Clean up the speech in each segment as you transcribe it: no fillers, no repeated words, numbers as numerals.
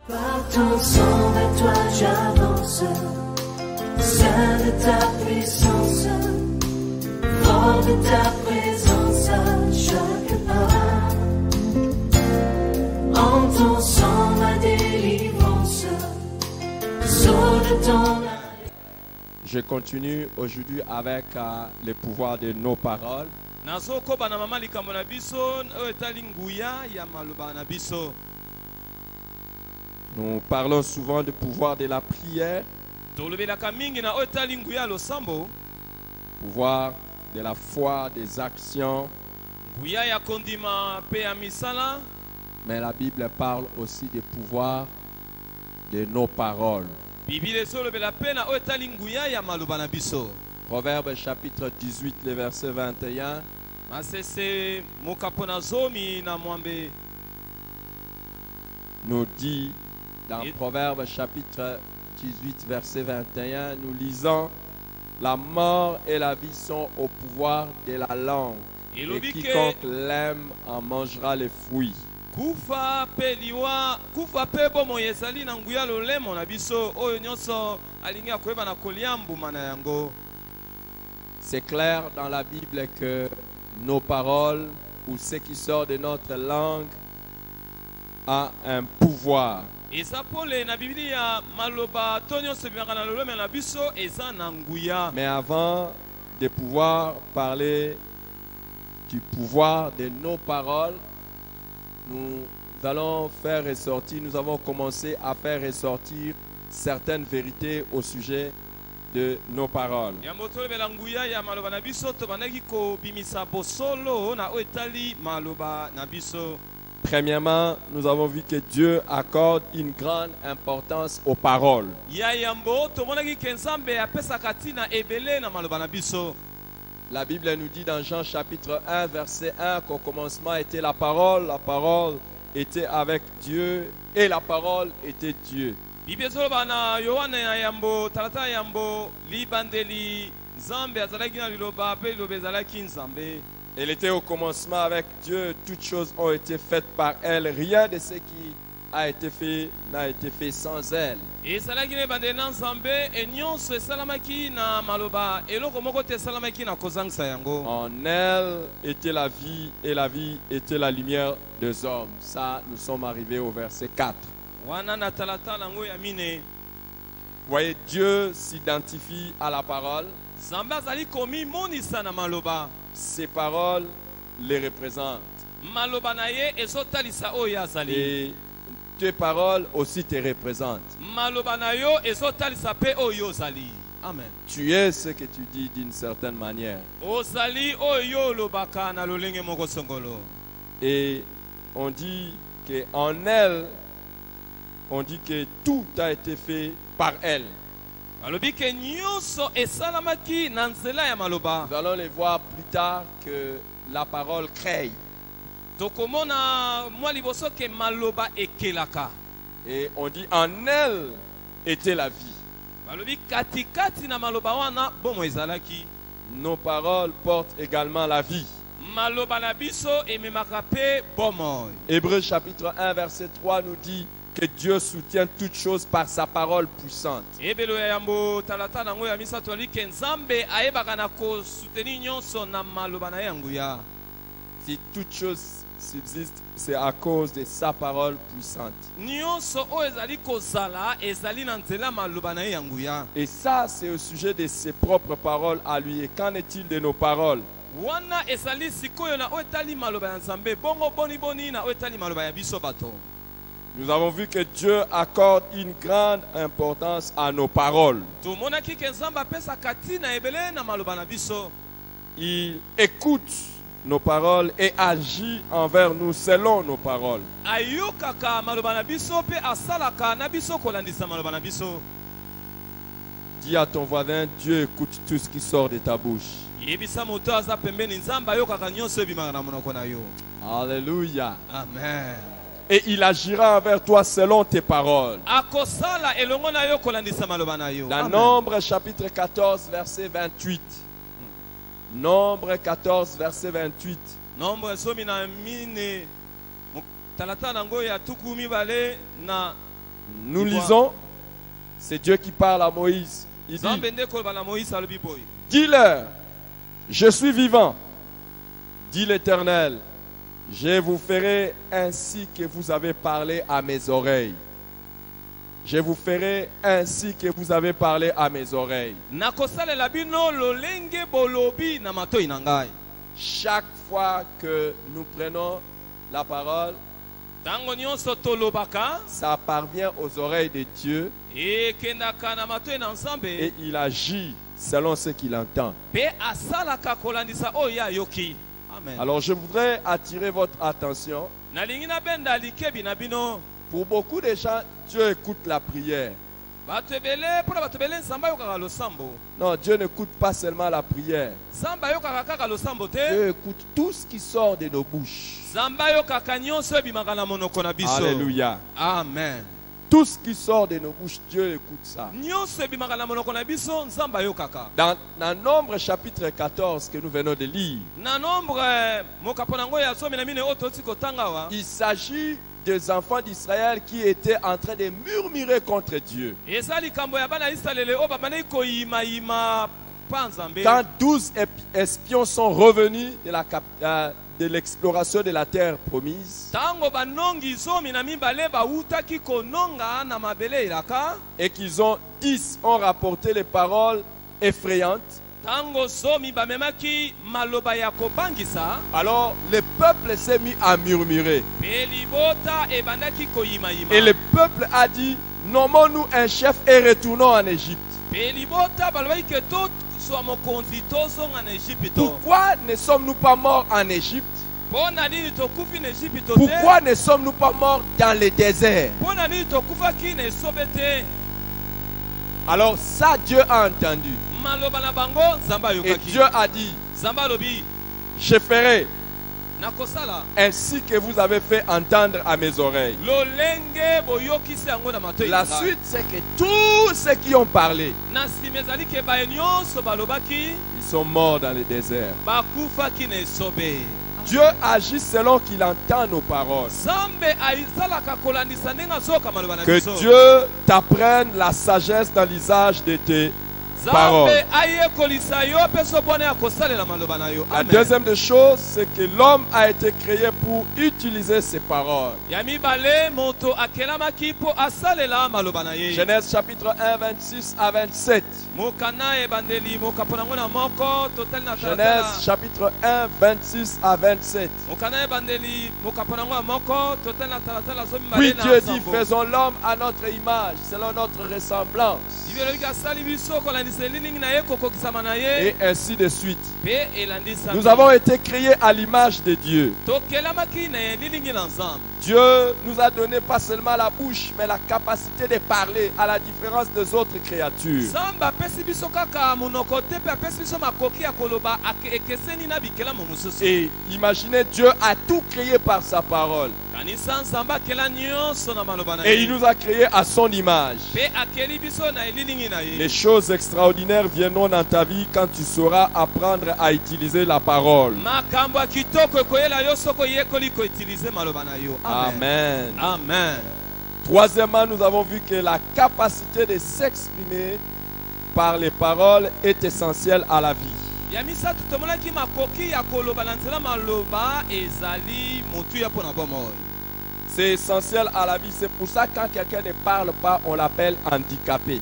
Par ton sang, vers toi j'avance, saint de ta puissance, fort de ta présence à chaque pas. En ton sang, ma délivrance, sors de ton. Je continue aujourd'hui avec le pouvoir de nos paroles. Nous parlons souvent du pouvoir de la prière, pouvoir de la foi, des actions. Mais la Bible parle aussi du pouvoir de nos paroles. Proverbe chapitre 18, le verset 21. Nous dit dans Proverbe chapitre 18, verset 21, nous lisons: la mort et la vie sont au pouvoir de la langue, et quiconque l'aime en mangera les fruits. C'est clair dans la Bible que nos paroles ou ce qui sort de notre langue a un pouvoir. Mais avant de pouvoir parler du pouvoir de nos paroles, nous allons faire ressortir, nous avons commencé à faire ressortir certaines vérités au sujet de nos paroles. Premièrement, nous avons vu que Dieu accorde une grande importance aux paroles. La Bible nous dit dans Jean chapitre 1, verset 1 qu'au commencement était la parole était avec Dieu et la parole était Dieu. Elle était au commencement avec Dieu, toutes choses ont été faites par elle, rien de ce qui a été fait n'a été fait sans elle. En elle était la vie et la vie était la lumière des hommes. Ça, nous sommes arrivés au verset 4. Vous voyez, Dieu s'identifie à la parole. Ces paroles les représentent. Et tes paroles aussi te représentent. Amen. Tu es ce que tu dis d'une certaine manière. Et on dit qu'en elle, on dit que tout a été fait par elle. Nous allons les voir plus tard que la parole crée. Et on dit en elle était la vie. Nos paroles portent également la vie. Hébreux chapitre 1 verset 3 nous dit que Dieu soutient toutes choses par sa parole puissante. Si toutes choses subsistent, c'est à cause de sa parole puissante. Et ça, c'est au sujet de ses propres paroles à lui. Et qu'en est-il de nos paroles? Nous avons vu que Dieu accorde une grande importance à nos paroles. Il écoute nos paroles et agit envers nous selon nos paroles. Dis à ton voisin, Dieu écoute tout ce qui sort de ta bouche. Alléluia. Amen. Et il agira envers toi selon tes paroles. Dans Nombre chapitre 14 verset 28. Nombre 14 verset 28. Nous lisons, c'est Dieu qui parle à Moïse. Il dit, dis-leur, je suis vivant, dit l'Éternel, je vous ferai ainsi que vous avez parlé à mes oreilles. Je vous ferai ainsi que vous avez parlé à mes oreilles. Chaque fois que nous prenons la parole, ça parvient aux oreilles de Dieu et il agit selon ce qu'il entend. Alors je voudrais attirer votre attention. Pour beaucoup de gens, Dieu écoute la prière. Non, Dieu n'écoute pas seulement la prière. Dieu écoute tout ce qui sort de nos bouches. Alléluia. Amen. Tout ce qui sort de nos bouches, Dieu écoute ça. Dans Nombre chapitre 14 que nous venons de lire, il s'agit des enfants d'Israël qui étaient en train de murmurer contre Dieu. Quand 12 espions sont revenus de l'exploration de la terre promise et qu'ils ont 10 ont rapporté les paroles effrayantes, alors le peuple s'est mis à murmurer. Et le peuple a dit, nommons-nous un chef et retournons en Égypte. Pourquoi ne sommes-nous pas morts en Égypte? Pourquoi ne sommes-nous pas morts dans le désert? Alors ça, Dieu a entendu. Et Dieu a dit, je ferai ainsi que vous avez fait entendre à mes oreilles. La suite, c'est que tous ceux qui ont parlé, ils sont morts dans le désert. Dieu agit selon qu'il entend nos paroles. Que Dieu t'apprenne la sagesse dans l'usage de tes paroles. La deuxième des choses, c'est que l'homme a été créé pour utiliser ses paroles. Genèse chapitre 1, 26 à 27. Genèse chapitre 1, 26 à 27. Puis Dieu dit, faisons l'homme à notre image, selon notre ressemblance. Et ainsi de suite. Nous avons été créés à l'image de Dieu. Dieu nous a donné pas seulement la bouche, mais la capacité de parler, à la différence des autres créatures. Et imaginez, Dieu a tout créé par sa parole. Et il nous a créés à son image. Les choses extraordinaires viendront dans ta vie quand tu sauras apprendre à utiliser la parole. Amen. Amen. Troisièmement, nous avons vu que la capacité de s'exprimer par les paroles est essentielle à la vie. C'est essentiel à la vie. C'est pour ça que quand quelqu'un ne parle pas, on l'appelle handicapé.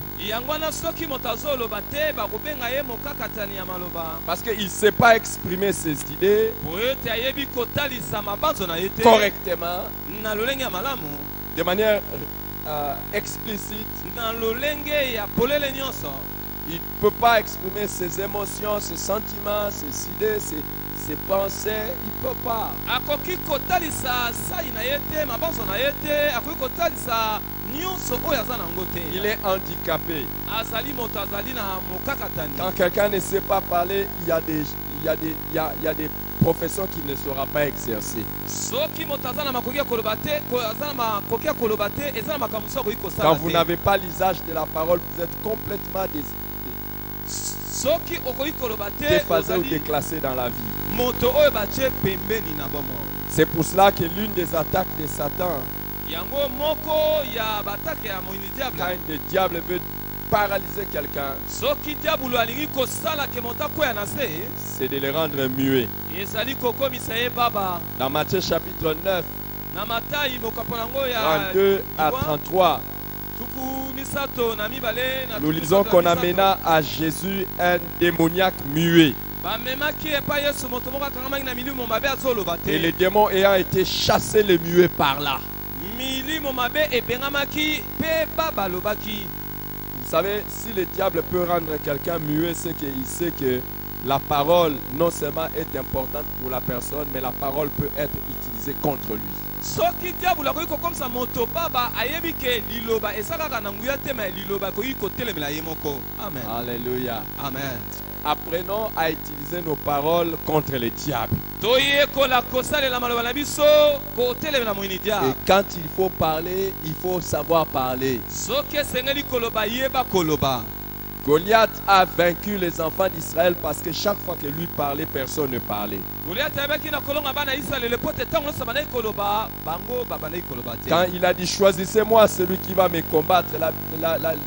Parce qu'il ne sait pas exprimer ses idées correctement, de manière explicite. Il ne peut pas exprimer ses émotions, ses sentiments, ses idées, ses pensées. Il ne peut pas. Il est handicapé. Quand quelqu'un ne sait pas parler, il y a des professions qu'il ne saura pas exercer. Quand vous n'avez pas l'usage de la parole, vous êtes complètement déphasé ou déclassé dans la vie. C'est pour cela que l'une des attaques de Satan, yango moko ya batake ya moyini Quand diable le diable veut paralyser quelqu'un, soki diabolo alingi kosala ke moto akwea na se c'est de le rendre muet. ezali kokomisa ye baba. Dans Matthieu chapitre 9, Na Matayi mokapo nango ya 32 à 33, tuku misato na mibale na nous tuku lisons misato qu'on na misato. amena à Jésus un démoniaque muet. Bamemaki epai Yesu moto moko akangamaki na milimo mabe azoloba Et te. les démons ayant été chassés, les muets par là. Milimo mabe ebengamaki pe baba alobaki. Vous savez, si le diable peut rendre quelqu'un muet, c'est qu'il sait que la parole non seulement est importante pour la personne, mais la parole peut être utilisée contre lui. Soki diabolo akoki kokomisa moto baba ayebi ke liloba esakaka na nguya te me liloba akoki kotelemela ye moko. Amen. Alléluia. Amen. Apprenons à utiliser nos paroles contre le diable. Toyekola kosalela maloba na biso kotelemela moyini Et diable. quand il faut parler, il faut savoir parler. Soki esengeli koloba yeba koloba. Goliath a vaincu les enfants d'Israël parce que chaque fois que lui parlait, personne ne parlait. Goliath ayebaki na kolonga bana Israele po te ntango nyonso bandaki koloba bango babandaki koloba te. Quand il a dit choisissez-moi celui qui va me combattre,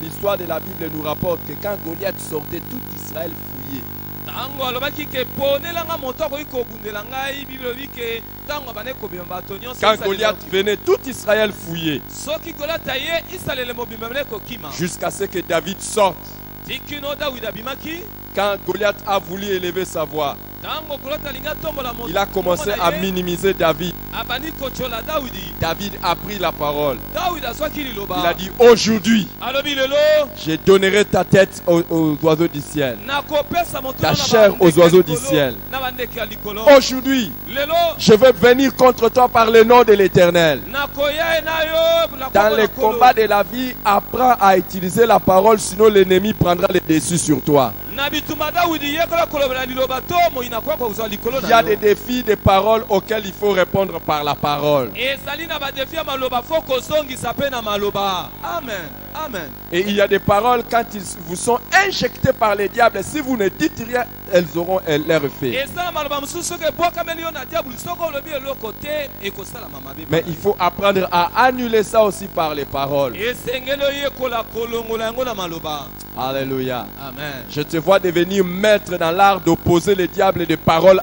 l'histoire de la Bible nous rapporte que quand Goliath sortait, tout Israël fouillait. Ntango alobaki ke ponelanga moto akoki kobundela ngai biblo elobi ke ntango bandaki kobima bato nyonso Quand Israele Goliath ekoki. venait, tout Israël fouillait Soki Goliath aye Israele mobimba bandaki kokima. jusqu'à ce que David sorte. Tikino Dawid abimaki. Quand Goliath a voulu élever sa voix, Ntango Goliath alingi atombola moto il a commencé à minimiser David. abandi kotiola Dawidi. David a pris la parole. Dawid azwaki liloba. Il a dit aujourd'hui, alobi lelo je donnerai ta tête aux oiseaux du ciel. nakopesa moto Ta na chair bandeke aux oiseaux likolo, du ciel. na bandeke ya likolo. Aujourd'hui, Lelo je vais venir contre toi par le nom de l'Éternel. nakoya na yo na Dans kombo les na kolo. combats de la vie, apprends à utiliser la parole, sinon l'ennemi prendra le dessus sur toi. Na bituma Dawidi yekola kolobela liloba to moyina kwa kozwa likolo Il y na a yo. des défis de paroles auxquels il faut répondre par la parole. ezali na badefi ya maloba fo kozongisa pe na maloba. Amen. Amen. Et il y a des paroles, quand ils vous sont injectées par les diables, si vous ne dites rien, elles auront leur effet. eza na maloba mosusu soki ebwakameli yo na diaboli soki olobi eloko te ekosalama mabe. Mais il faut apprendre à annuler ça aussi par les paroles. esengeli oyekola kolongola yango na maloba. Alléluia. Amen. Je te vois devenir maître dans l'art d'opposer les diables des paroles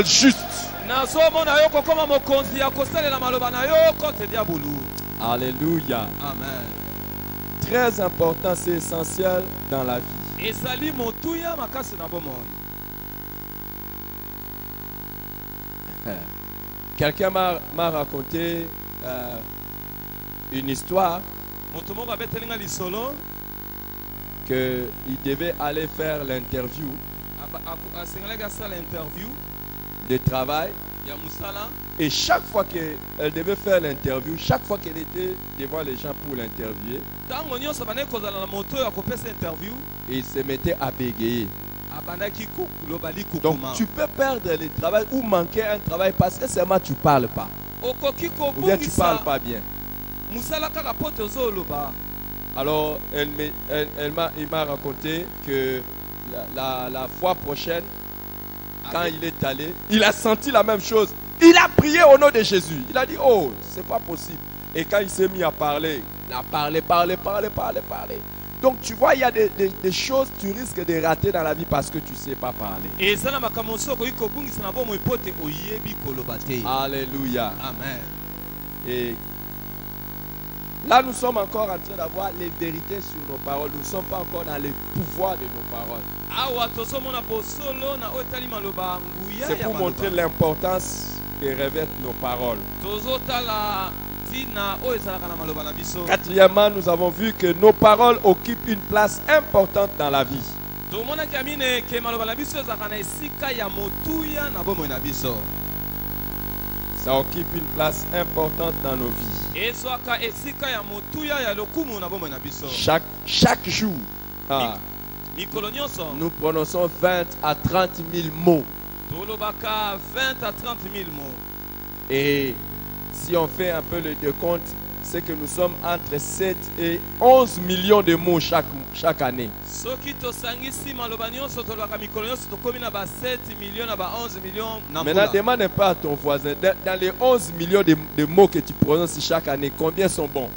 justes. nazomona yo kokoma mokonzi ya kosalela maloba na yo contre diabolu. Alléluia. Amen. Très important, c'est essentiel dans la vie. ezali motuya makasi na bomoi. Quelqu'un m'a raconté une histoire moto moko abetelinga lisolo qu'il devait aller faire l'interview asengelaki asala interview de travail. ya musala. Et chaque fois qu'elle devait faire l'interview, chaque fois qu'elle était devant les gens pour l'interviewer, ntango nyonso abandaki kozala na moto oyo akopesa interview il se mettait à bégayer. abandaki koloba Donc likukuma. tu peux perdre le travail ou manquer un travail parce que seulement tu ne parles pas. okoki Ou bien tu ne parles kobungisa pas bien. musala kaka po tozoloba. Alors il m'a raconté que la fois prochaine, quand il est allé, il a senti la même chose. Il a prié au nom de Jésus. Il a dit, oh, c'est pas possible. Et quand il s'est mis à parler, il a parlé. Donc tu vois, il y a des choses que tu risques de rater dans la vie parce que tu ne sais pas parler. eza na makambo mosusu okoki kobungisa na bomoi po te oyebi koloba te. Alléluia. Amen. Et là, nous sommes encore en train d'avoir les vérités sur nos paroles. Nous ne sommes pas encore dans le pouvoir de nos paroles. awa tozomona bosolo na oyo etali maloba nguya C'est ya pour montrer maloba. l'importance que revêtent nos paroles. tozotala ntina oyo ezalaka na maloba na biso. Quatrièmement, nous avons vu que nos paroles occupent une place importante dans la vie. tomonaki ya mine ke maloba na biso ezalaka na esika ya motuya na bomoi na biso. Ça occupe une place importante dans nos vies. ezwaka esika ya motuya ya lokumu na bomoi na biso. Chaque jour, mikolo nyonso nous prononçons 20 à 30 000 mots. tolobaka 20 à 30 000 mots. Et si on fait un peu le décompte, c'est que nous sommes entre 7 et 11 millions de mots chaque année. soki tosangisi maloba nyonso tolobaka mikolo nyonso tokomi na ba 7 millions na ba 11 millions na Maintenant, mbula. demande pas à ton voisin, dans les 11 millions de mots que tu prononces chaque année, combien sont bons?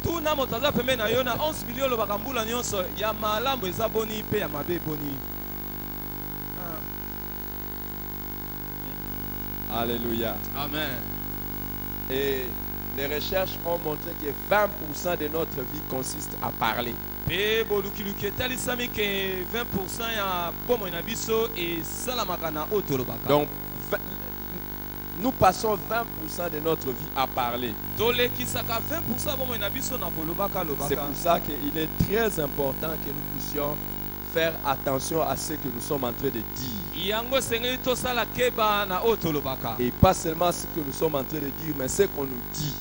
tuna moto aza pembeni na yo na 11 millions olobaka mbula nyonso ya malamu eza boni mpe ya mabe eboni. Alléluia. Amen. Et les recherches ont montré que 20% de notre vie consiste à parler. Pe bolukiluki etalisami ke 20% ya bomoi na biso esalamaka na oyo tolobaka. Donc, nous passons 20% de notre vie à parler. Tolekisaka 20% bomoi na biso na kolobaka C'est lobaka. pour ça qu'il est très important que nous puissions faire attention à ce que nous sommes en train de dire. Yango esengeli tosala keba na oyo tolobaka. Et pas seulement ce que nous sommes en train de dire, mais ce qu'on nous dit.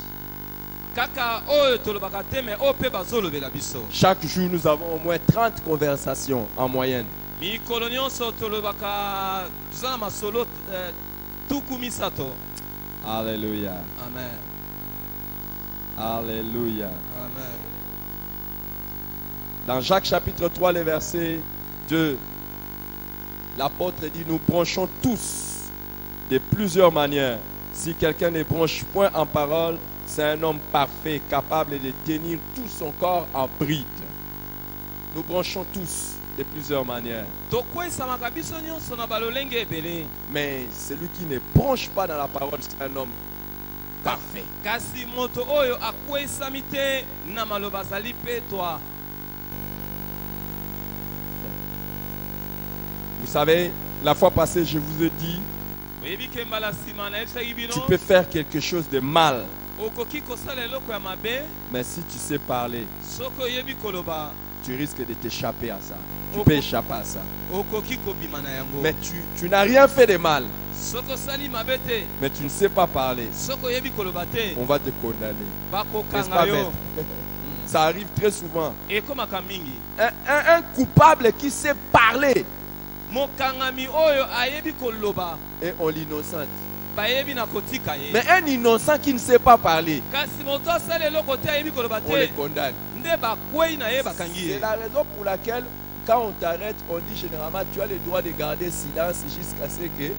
Kaka oyo tolobaka te me oyo mpe bazolobela biso. Chaque jour, nous avons au moins 30 conversations en moyenne. Mikolo nyonso tolobaka tozala masolo tuku misato. Alléluia. Amen. Alléluia. Amen. Dans Jacques chapitre 3, le verset 2, l'apôtre dit, nous bronchons tous de plusieurs manières. Si quelqu'un ne bronche point en parole, c'est un homme parfait, capable de tenir tout son corps en bride. Nous bronchons tous de plusieurs manières. Tokwesamaka biso nyonso na balolenge ebele. Mais celui qui ne bronche pas dans la parole, c'est un homme parfait. Kasi moto oyo akwesami te na maloba azali mpe twa. Vous savez, la fois passée, je vous ai dit, Oyebi ke mbala nsima nayebisaki bino tu peux faire quelque chose de mal, okoki kosala eloko ya mabe mais si tu sais parler, soki oyebi koloba tu risques de t'échapper à ça. Tu Oh, peux oh. échapper à ça. okoki kobima na yango. Mais tu n'as rien fait de mal, Soki osali mabe te mais tu ne sais pas parler. soki oyebi koloba te On va te condamner. N'est-ce pas, bakokanga yo. maître? Ça arrive très souvent. Ekomaka mingi. Un coupable qui sait parler Mokangami oyo ayebi koloba et on l'innocente. bayebi na kotika ye. Mais un innocent qui ne sait pas parler, Kasi moto asala eloko te ayebi koloba on le te condamne. nde bakwei na ye bakangi C'est ye. la raison pour laquelle, quand on t'arrête, on dit généralement tu as le droit de garder silence jusqu'à ce que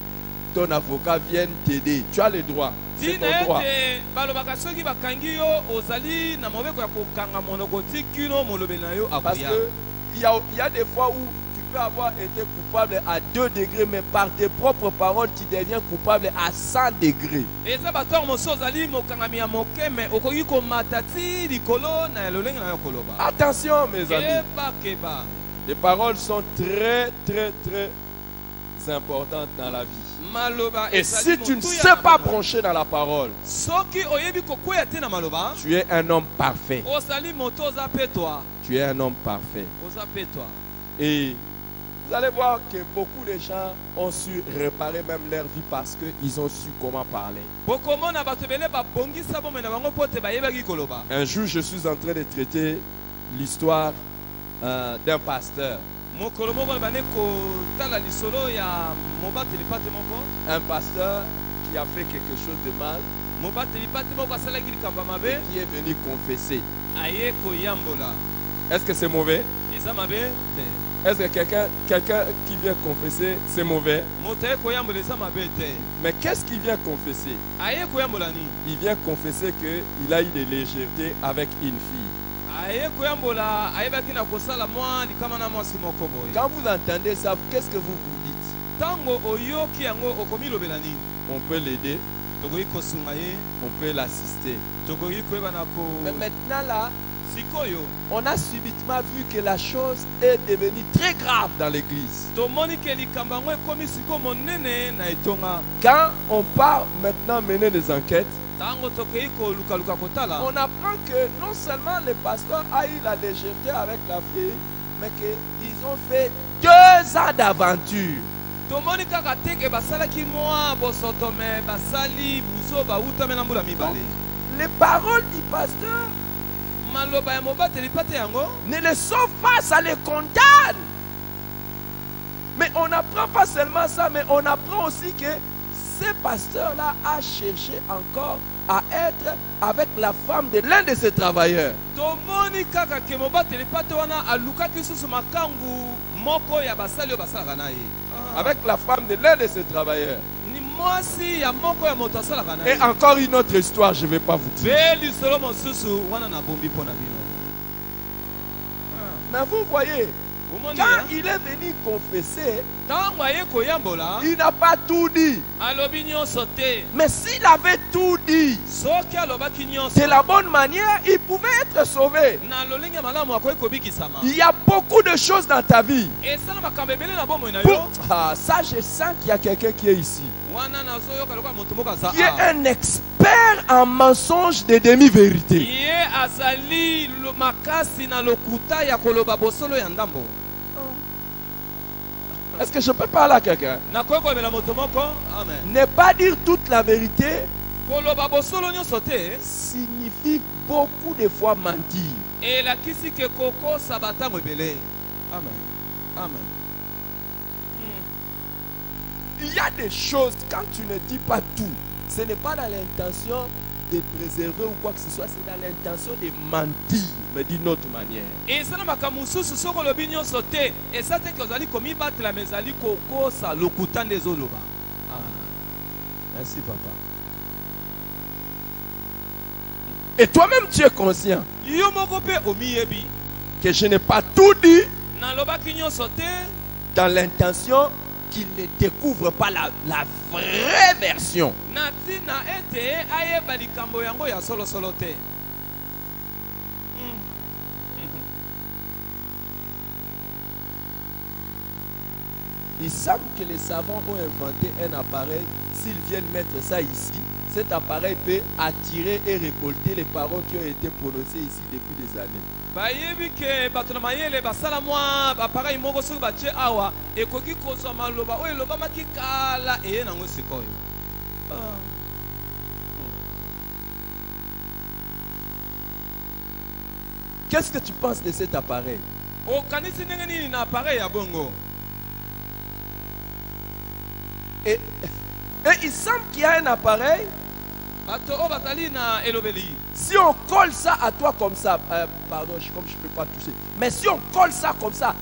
ton avocat vienne t'aider. Tu as le droit. C'est Tina ton droit. ete balobaka soki bakangi yo ozali na mobeko ya kokanga monoko ti kino molobeli na yo Parce akoya. que il y a des fois où tu peux avoir été coupable à 2 degrés, mais par tes propres paroles, tu deviens coupable à 100 degrés. Eza batongo mosusu ozali mokangami ya moke me okoki komata ti likolo na lolenge na yo koloba. Attention, mes amis. Keba keba. Les paroles sont très, très, très importantes dans la vie. Maloba Et ezali si tu ne motuya sais na pas maloba. brancher dans la parole, Soki oyebi kokweya te na maloba tu es un homme parfait. ozali moto oza mpe twa. Tu es un homme parfait. Oza mpe twa. Et vous allez voir que beaucoup de gens ont su réparer même leur vie parce qu'ils ont su comment parler. bokomona bato ebele babongisa bomoi na bango mpo te bayebaki koloba. Un jour, je suis en train de traiter l'histoire d'un pasteur. Mokolo moko bane kotala lisolo ya mobateli pate moko. Un pasteur qui a fait quelque chose de mal, Mobateli pate moko asalaki likambo ya mabe qui est venu confesser. aye koyambola. Est-ce que c'est mauvais? Eza mabe te. Est-ce que quelqu'un qui vient confesser, c'est mauvais? Moto aye koyambola eza mabe te. Mais qu'est-ce qu'il vient confesser? Aye koyambola nini? Il vient confesser qu'il a eu des légèretés avec une fille. Aye koyambola ayebaki na kosala mwa likama na mwasi moko boye. Quand vous entendez ça, qu'est-ce que vous vous dites? Tango oyoki yango okomilobela nini? On peut l'aider, Tokoki kosunga ye, on peut l'assister. tokoki koyeba na Mais ko maintenant là, sikoyo. on a subitement vu que la chose est devenue très grave dans l'église. Tomoni ke likambo yango ekomi siko monene na etonga. Quand on part maintenant mener des enquêtes, Tango tokoki kolukaluka kotala. on apprend que non seulement le pasteur a eu la légèreté avec la fille, mais qu'ils ont fait 2 ans d'aventure. Tomoni kaka teke basalaki mwa bosoto me basali buso bautame na mbula mibale. Les paroles du pasteur Maloba ya mobateli pate yango ne les sauvent pas, ça les condamne. Mais on n'apprend pas seulement ça, mais on apprend aussi que ce pasteur-là a cherché encore à être avec la femme de l'un de ses travailleurs. tomoni kaka ke mobateli pate wana alukaki susu makangu moko ya basali oyo basalaka na ye. Avec la femme de l'un de ses travailleurs. Ni mwasi ya moko ya moto asalaka na ye. Et encore une autre histoire, je ne vais pas vous dire. Pe lisolo mosusu wana na bombi mpo na bino. Mais vous voyez, Omoni quand ya? il est venu confesser, Ntango aye koyambola il n'a pas tout dit. alobi nyonso te. Mais s'il avait tout dit Soki alobaki nyonso de la bonne manière, il pouvait être sauvé. na lolenge malamu akoki kobikisama. Il y a beaucoup de choses dans ta vie. Esala makambo ebele na bomoi na Pour- yo. Ah, ça, je sens qu'il y a quelqu'un qui est ici, Wana nazoyoka lokola moto moko aza qui est awa. un expert en mensonges de demi-vérité. Ye azali makasi na lokuta ya koloba bosolo ya ndambo. Est-ce que je peux parler à quelqu'un? Nakoki koyebela moto moko. Amen. Ne pas dire toute la vérité Koloba bosolo nyonso te signifie beaucoup de fois mentir. elakisi ke kokosa batango ebele. Amen. Amen. Il y a des choses, quand tu ne dis pas tout, ce n'est pas dans l'intention de préserver ou quoi que ce soit, c'est dans l'intention de mentir, mais d'une autre manière. Esala makambo mosusu soki olobi nyonso te eza te ke ozali komibatela me ezali kokosa lokuta nde ezoloba. Merci papa. Et toi-même, tu es conscient Yo moko mpe omiyebi que je n'ai pas tout dit nalobaki nyonso te dans l'intention qu'il ne découvre pas la vraie version. na ntina ete ayeba likambo yango ya solosolo te. Il semble que les savants ont inventé un appareil. S'ils viennent mettre ça ici, cet appareil peut attirer et récolter les paroles qui ont été prononcées ici depuis des années. Bayebi ke bato na mayele basala mwa aparei moko soki batie awa ekoki kozwa maloba oyo elobamaki kala eye nango sikoyo. Qu'est-ce que tu penses de cet appareil? Okanisi ndenge nini na aparei ya bongo? Et il semble qu'il y a un appareil. Bato oyo bazali na elobeli. Si on colle ça à toi comme ça, pardon, comme je ne peux pas toucher, mais si on colle ça comme ça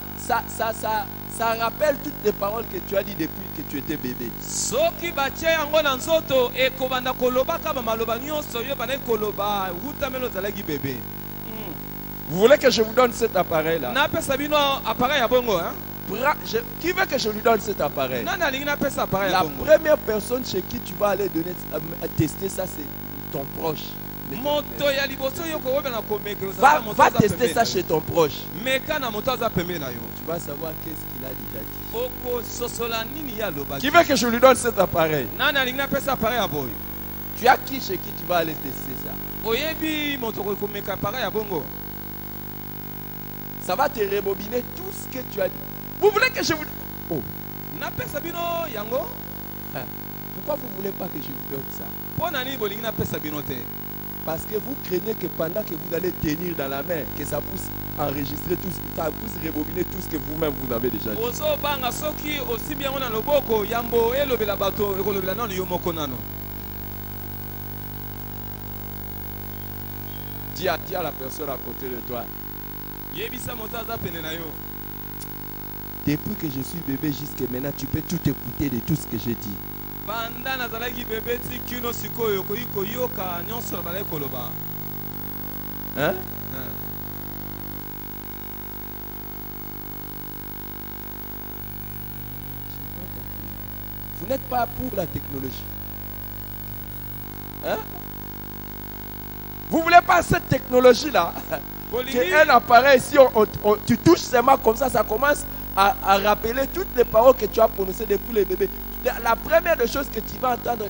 rappelle toutes les paroles que tu as dit depuis que tu étais bébé. Soki batie yango na nzoto ekobanda kolobaka bamaloba nyonso yo bandaki koloba wutamelo ozalaki bebe. Vous voulez que je vous donne cet appareil-là? Napesa bino aparei ya bongo hein? Qui veut que je lui donne cet appareil? Nani alingi napesa aparei ya La bongo? première personne chez qui tu vas aller donner, tester ça, c'est ton proche. Moto ya liboso yo koyebela komeka ozala moto Va aza tester pembeni ça na yo. chez ton proche. Meka na moto aza pembeni na yo. Tu vas savoir qu'est-ce qu'il a déjà dit. Okososola nini ya alobaki? Qui veut que je lui donne cet appareil? Nani alingi napesa aparei ya boye? Tu as qui chez qui tu vas aller tester ça? Oyebi moto okoki komeka aparei ya bongo? Ça va te rebobiner tout ce que tu as dit. Vous voulez que je vous... Oh, Napesa bino yango? pourquoi vous ne voulez pas que je vous donne ça? Mpo na nini bolingi napesa bino te? Parce que vous craignez que pendant que vous allez tenir dans la main, que ça puisse enregistrer tout, ça puisse rebobiner tout ce que vous-même vous avez déjà dit. Ozobanga soki osimbi yango na loboko yambo elobela bato ekolobela nano yo moko nano. Dis à la personne à côté de toi. Yebisa moto aza pene na yo. Depuis que je suis bébé jusqu'à maintenant, tu peux tout écouter de tout ce que j'ai dit. Banda nazalaki bebe ti kino sikoyo okoki koyoka nyonso na balaki koloba. Hein? Vous n'êtes pas pour la technologie. Hein? Vous voulez pas cette technologie-là? Un appareil, si tu touches seulement comme ça, ça commence à rappeler toutes les paroles que tu as prononcées depuis le bébé. La première des choses que tu vas entendre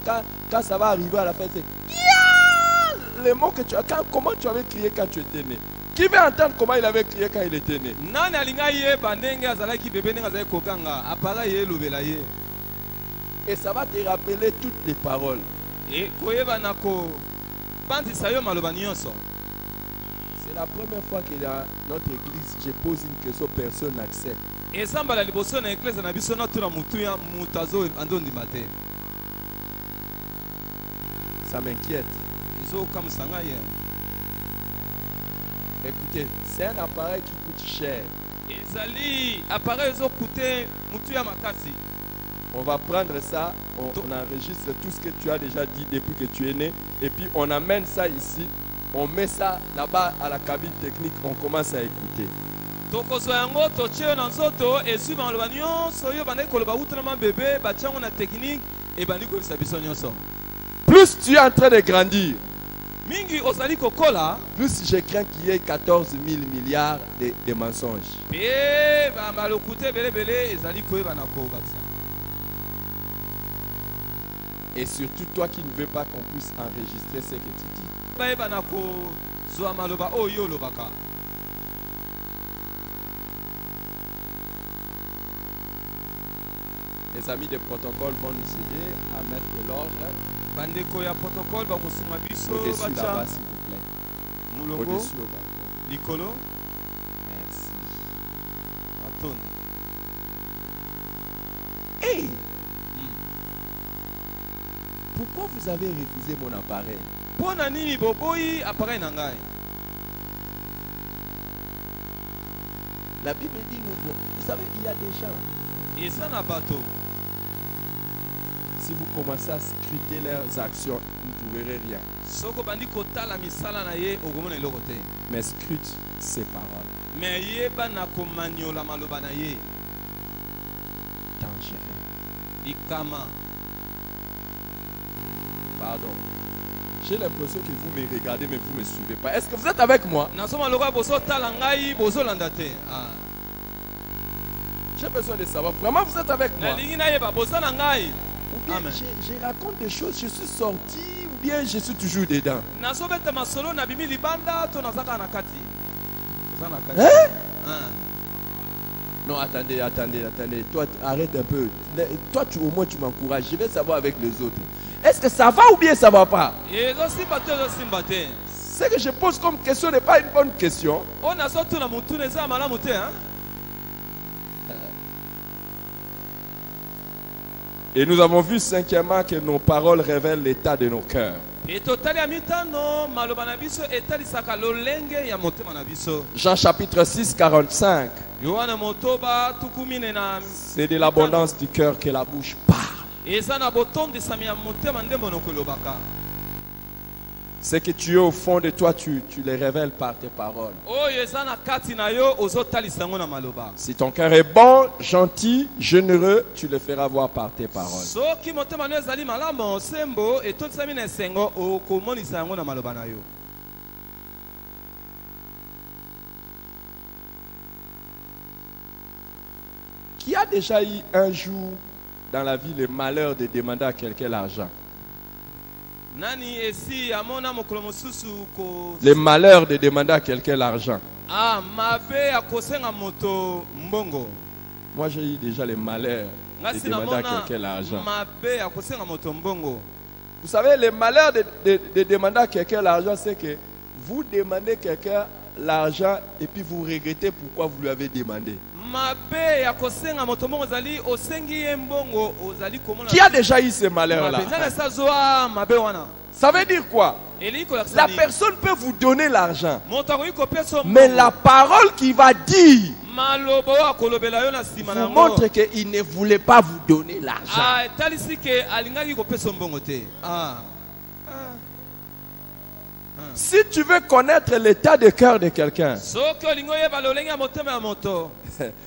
quand ça va arriver à la fin, c'est yeah! Les mots que tu as. Comment tu avais crié quand tu étais né? Qui veut entendre comment il avait crié quand il était né? Nani alinga yeba ndenge azalaki bebe ndenge azalaki kokanga aparei elobela ye. Et ça va te rappeler toutes les paroles. E koyeba na ko bandisa yo maloba nyonso. C'est la première fois que dans notre église, je pose une question, personne n'accepte. Ezambala liboso na eklesa na biso na tuna mutu ya mutazo andondima te. Ça m'inquiète. ezokamwisa ngai ye. Écoutez, c'est un appareil qui coûte cher. ezali appareil ezokute mutu ya makasi. On va prendre ça, on enregistre tout ce que tu as déjà dit depuis que tu es né, et puis on amène ça ici, on met ça là-bas à la cabine technique, on commence à écouter. tokozwa yango totie yo na nzoto ezwi baloba nyonso oyo bandaki koloba utanama bebe batie yango na technique ebandi koyebisa biso nyonso. Plus tu es en train de grandir, mingi ozali kokola plus je crains qu'il y ait 14 000 milliards de mensonges. mpe balokute ebelebele ezali koyeba na kobakisa. Et surtout toi qui ne veux pas qu'on puisse enregistrer ce que tu dis. bayeba na kozwa maloba oyo olobaka. Les amis des protocoles vont nous aider à mettre de l'ordre bandeko ya protocole bakosima biso au-dessus batia là-bas, s'il vous plaît. mulongo Au-dessus au balcon. likolo Merci. matondi. Hey! Pourquoi vous avez refusé mon appareil? mpo na nini boboyi appareil na ngai? La Bible dit, vous savez, il y a des gens, eza na bato si vous commencez à scruter leurs actions, vous ne verrez rien. soko bandi kotala misala na ye okomona eloko te. Mais scrute ses paroles. me yeba na komaniola maloba na ye. Dangereux. likama. Pardon. J'ai l'impression que vous me regardez, mais vous ne me suivez pas. Est-ce que vous êtes avec moi? nasoma lokola bozotala ngai bozolanda te. J'ai besoin de savoir. Vraiment, vous êtes avec moi? nalingi nayeba boza na ngai. Ou bien Amen. je raconte des choses, je suis sorti, ou bien je suis toujours dedans. nazobeta masolo na bimi libanda to nazaka na kati. Oza na kati. Hein? Non, attendez. Toi, arrête un peu. Toi, au moins, tu m'encourages. Je vais savoir avec les autres. Est-ce que ça va ou bien ça va pas? ezosimba te ezosimba te. Ce que je pose comme question n'est pas une bonne question. oyo nazotuna motuna eza ya malamu te. Et nous avons vu cinquièmement que nos paroles révèlent l'état de nos cœurs. etotali ya mitano maloba na biso etalisaka lolenge ya motema na biso. Jean chapitre 6, 45. yohana motoba tukumine na C'est de l'abondance du cœur que la bouche parle. eza na botondisami ya motema nde monoko elobaka. Ce que tu es au fond de toi, tu les révèles par tes paroles. oyo eza na kati na yo ozotalisa yango na maloba. Si ton cœur est bon, gentil, généreux, tu le feras voir par tes paroles. soki motema no ezali malamu sembo etondisami na esengo okomonisa yango na maloba na yo. Qui a déjà eu un jour dans la vie le malheur de demander à quelqu'un l'argent? nani esi amona mokolo mosusu Le malheur de demander à quelqu'un l'argent. mabe ya kosenga moto mbongo. Moi, j'ai eu déjà le malheur de ngasi demander à namona quelqu'un l'argent. mabe ya kosenga moto mbongo. Vous savez, le malheur de demander à quelqu'un l'argent, c'est que vous demandez quelqu'un l'argent et puis vous regrettez pourquoi vous lui avez demandé. mabe ya kosenga moto mbongo ozali osengi ye mbongo ozali komona. Qui a déjà eu ce malheur-là? nani esazwa mabe wana. Ça veut dire quoi? eli kolakisa La nini? personne peut vous donner l'argent, moto akoki kopesa mais mbongo. la parole qu'il va dire maloba oyo akolobela yo na nsima na vous yango montre qu'il ne voulait pas vous donner l'argent. etalisi ke alingaki kopesa mbongo te. Si tu veux connaître l'état de cœur de quelqu'un, soki olingi oyeba lolenge ya motema ya moto,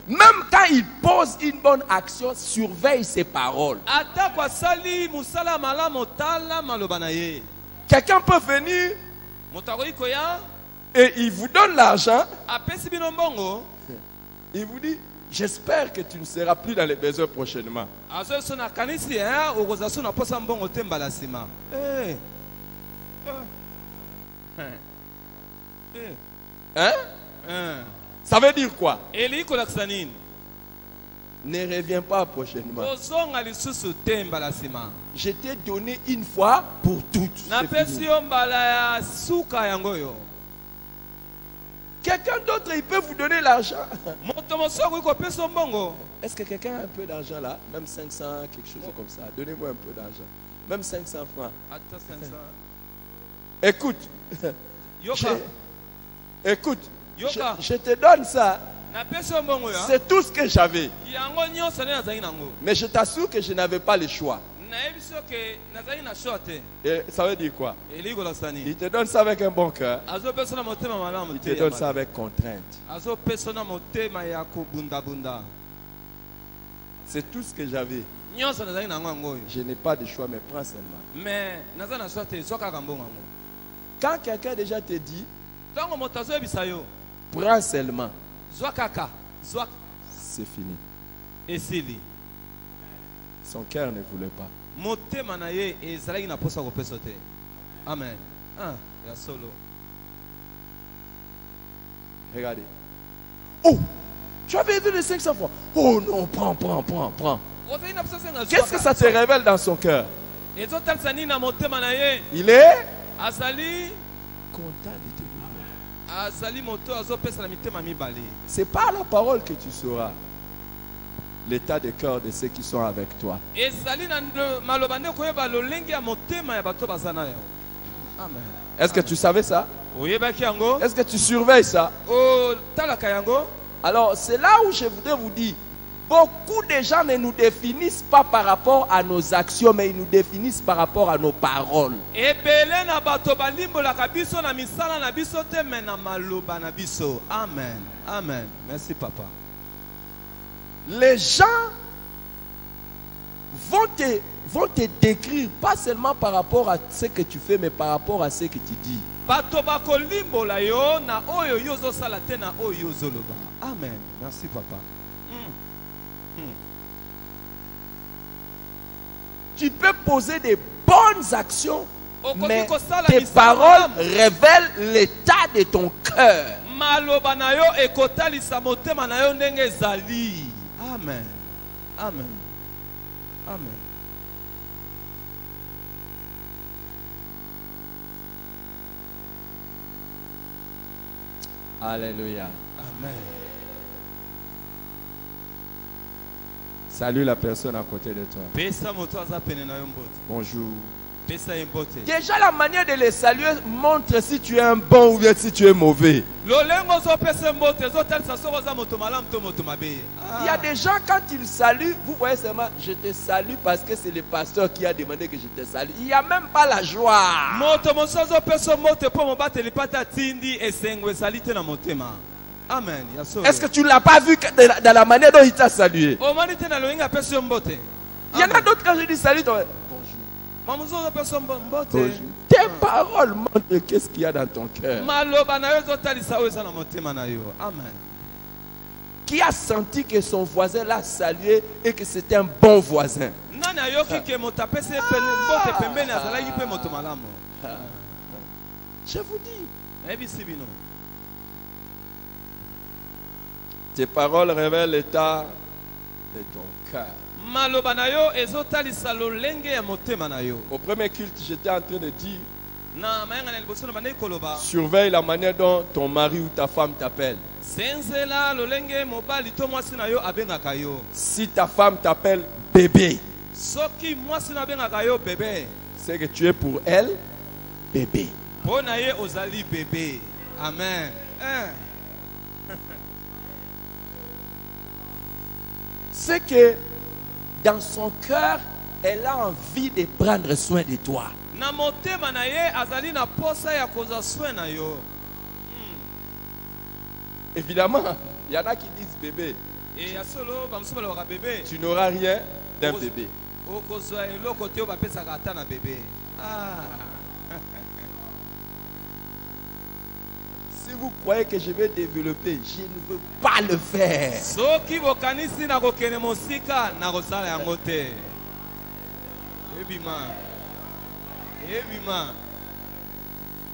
même quand il pose une bonne action, surveille ses paroles. atako asali mosala ya malamu tala maloba na ye. Quelqu'un peut venir moto akoki koya et il vous donne l'argent, apesi bino mbongo, il vous dit, j'espère que tu ne seras plus dans les besoins prochainement. azoi so nakanisi okozala so na posa mbongo te mbala nsima. Hein? Ça veut dire quoi? eli kolakisa nini? Ne reviens pas prochainement. kozonga lisusu te mbala nsima. Je t'ai donné une fois pour toutes. C'est napesi fini. yo mbala ya suka yango oyo. Quelqu'un d'autre, il peut vous donner l'argent. moto mosusu akoki kopesa yo mbongo. Est-ce que quelqu'un a un peu d'argent là? Même 500, quelque chose comme ça. Donnez-moi un peu d'argent. Même 500 francs. ata 500 Écoute. yoka Écoute. Yoka. Je te donne ça. napesi yo mbongo ya C'est tout ce que j'avais. yango nyonso nde nazali nango Mais je t'assure que je n'avais pas le choix. nayebi so ke nazali na short te Et ça veut dire quoi? eli kolakisa Il nini te donne ça avec un bon cœur. azopesa na motema malamu Il te te donne ça avec contrainte. azopesa na motema ya kobundabunda C'est tout ce que j'avais. nyonso nazali nango yango oyo Je n'ai pas de choix, mais prends seulement. mais naza na short te zwa kaka mbongo yango Quand quelqu'un déjà te dit, ntango moto azoyebisa yo prends seulement, zwa kaka zwa c'est fini. esili Son cœur ne voulait pas. motema na ye ezalaki na posa kopesa te amen ya solo Regardez. Oh, tu avais vu les 500 francs. Oh non, prends. ozali na posa senga Qu'est-ce que ça te révèle dans son cœur? ezotalisa nini na motema na ye Il est azali content de te donner. azali moto azopesa na mitema mibale C'est par la parole que tu sauras l'état de cœur de ceux qui sont avec toi. ezali na maloba nde koyeba lolenge ya motema ya bato baza na yo amen Est-ce que tu savais ça? oyebaki yango Est-ce que tu surveilles ça? otalaka yango Alors, c'est là où je voudrais vous dire, beaucoup de gens ne nous définissent pas par rapport à nos actions, mais ils nous définissent par rapport à nos paroles. ebele na bato balimbolaka biso na misala na biso te me na maloba na biso amen amen merci papa Les gens vont te décrire, pas seulement par rapport à ce que tu fais, mais par rapport à ce que tu dis. bato bakolimbola yo na oyo yo ozosala te na oyo yo ozoloba amen merci papa Tu peux poser des bonnes actions, Okoki mais kosala tes misala paroles malamu. révèlent l'état de ton cœur. maloba na yo ekotalisa motema na yo ndenge ezali amen amen amen Alléluia. amen Salue la personne à côté de toi. pesa moto aza pene na yo mbote Bonjour. pesa ye mbote Déjà, la manière de les saluer montre si tu es un bon ou bien si tu es mauvais. lolengo ozopesa mbote ezotalisa soki oza moto malamu to moto mabe Il y a des gens, quand ils saluent, vous voyez seulement, je te salue parce que c'est le pasteur qui a demandé que je te salue. Il n'y a même pas la joie. moto mosusu azopesa mbote mpo mobateli pata atindi esengo ezali te na motema amen ya solo Est-ce que tu ne l'as pas vu dans la manière dont il t'a salué? omoni te na loyenga apesi yo mbote Il y en a d'autres, quand je dis salut, bonjour. mamosusu ozopesa mbote Bonjour. Tes paroles montrent qu'est-ce qu'il y a dans ton cœur. maloba na yo ezotalisa oyo eza na motema na yo amen Qui a senti que son voisin l'a salué et que c'était un bon voisin? nani ayoki ke moto apesi ye mbote pembeni azalaki mpe moto malamu Je vous dis, nayebisi bino tes paroles révèlent l'état de ton cœur. maloba na yo ezotalisa lolenge ya motema na yo Au premier culte, j'étais en train de dire, na mayanga na liboso na bandeki koloba surveille la manière dont ton mari ou ta femme t'appelle. senzela lolenge mobali to mwasi na yo abengaka yo Si ta femme t'appelle bébé, soki mwasi na abengaka yo bebe c'est que tu es pour elle bébé. mpo na ye ozali bebe amen C'est que dans son cœur, elle a envie de prendre soin de toi. na motema na ye azali na posa ya kozwa soin na yo Évidemment, il y en a qui disent bébé, e ya solo bamosusu balobaka bebe tu n'auras rien d'un bébé. okozwa eloko te oyo bapesaka ata na bebe Si vous croyez que je vais développer, je ne veux pas le faire. soki bokanisi na kokende mosika na kosala yango te ebima ebima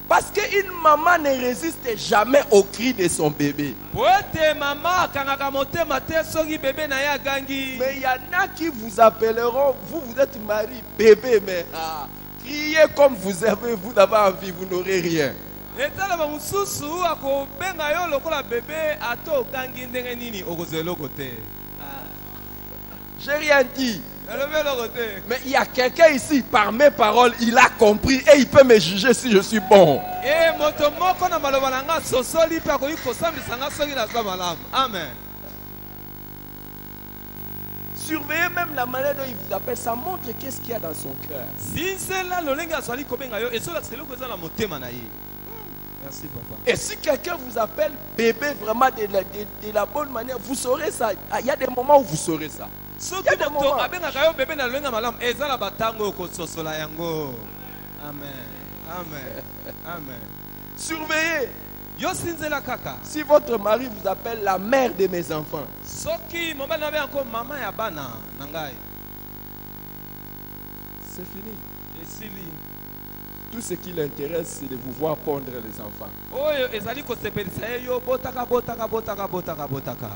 Parce qu'une maman ne résiste jamais au cri de son bébé. po ete mama akangaka motema te soki bebe na ye agangi Mais il y en a qui vous appelleront, vous êtes mari, bébé, mais criez comme vous avez envie, vous n'aurez rien. etala bamosusu akobenga yo lokola bebe ata ogangi ndenge nini okozwa eloko te J'ai rien dit. nalobi eloko te. Mais il y a quelqu'un ici, par mes paroles, il a compris et il peut me juger si je suis bon. E moto moko na maloba na nga sosoli mpe akoki kosambisa nga soki naza malamu. Amen. Surveillez même la manière dont il vous appelle, ça montre qu'est-ce qu'il y a dans son cœur. Sinsela lolenge azwali kobenga yo ezolakisa eloko eza na motema na ye. Merci papa. Et si quelqu'un vous appelle bébé vraiment de la bonne manière, vous saurez ça. Il y a des moments où vous saurez ça. Soki moto abengaka yo bebe na lolenge malamu eza na batango okososola yango. Amen. Amen. Amen. Surveillez. Yo sinzela kaka. Si votre mari vous appelle la mère de mes enfants, Soki mobali na be encore mama ya bana na ngai. c'est fini. Esili. Tout ce qui l'intéresse, c'est de vous voir pondre les enfants. Oyo ezali kosepelisa ye yo botaka botaka botaka botaka botaka.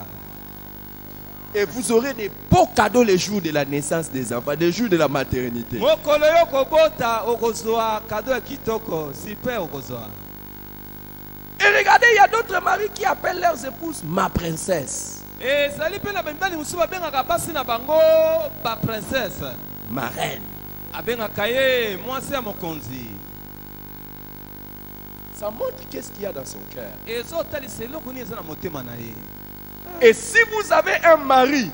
Et vous aurez des beaux cadeaux les jours de la naissance des enfants, les jours de la maternité. Mokolo yo kobota okozwa kado ya kitoko super okozwa. Et regardez, il y a d'autres maris qui appellent leurs épouses ma princesse, Ezali pe na bamibali mosusu babengaka basi na bango ba princesse. ma reine. Abengaka ye mwasi ya mokonzi. Ça montre qu'est-ce qu'il y a dans son cœur. Ezotalisa eloko nini eza na motema na ye. Et si vous avez un mari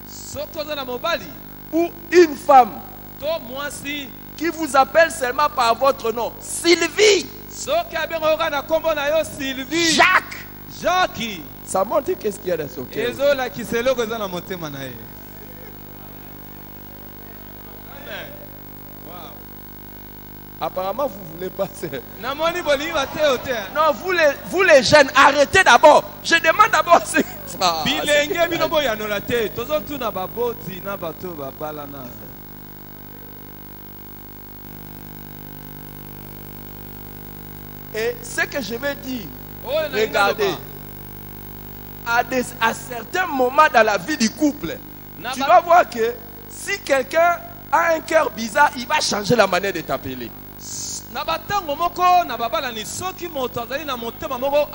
Soki oza na mobali ou une femme to mwasi qui vous appelle seulement par votre nom, Sylvie, soki abengaka kaka na kombo na yo Sylvie Jacques, Jacques, ça montre qu'est-ce qu'il y a dans son cœur. ezolakisa eloko eza na motema na ye. Amen. Wow. Apparemment, vous ne voulez pas ça. Namoni bolingi bateo te. Non, vous les jeunes, arrêtez d'abord. Je demande d'abord ce Bilenge bino boyanola te. Tozotuna baboti na bato babalana. Et ce que je vais dire, Oyo na regardez, à certains moments dans la vie du couple, Na tu ba- vas voir que si quelqu'un a un cœur bizarre, il va changer la manière de t'appeler. na batango moko na babalani soki moto azali na motema moko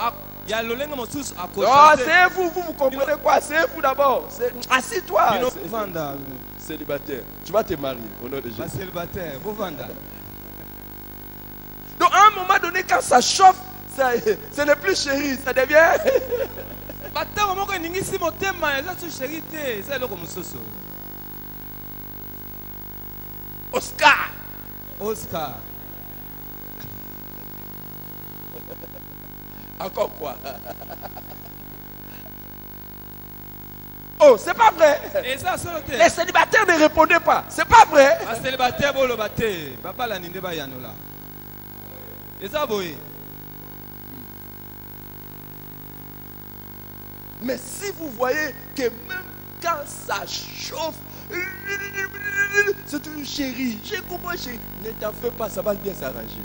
ya lolenge mosusu Non, akosate. c'est vous comprenez quoi? C'est vous d'abord. Assis-toi. Bino vanda Célibataire. Tu vas te marier au nom de Jésus. baselibatere bovanda. Donc à un moment donné, quand ça chauffe, ce n'est plus chéri, ça devient... Batango moko eningisi motema eza su sheri te eza eloko mosusu. Oscar. Oscar. Encore quoi? Oh, c'est pas vrai. Eza solo te. Les célibataires ne répondaient pas. C'est pas vrai. Baselibatere boloba te babalani nde bayanola. Eza boye. Mais si vous voyez que même quand ça chauffe, c'est toujours chéri. J'ai compris, chéri. Ne t'en fais pas, ça va bien s'arranger.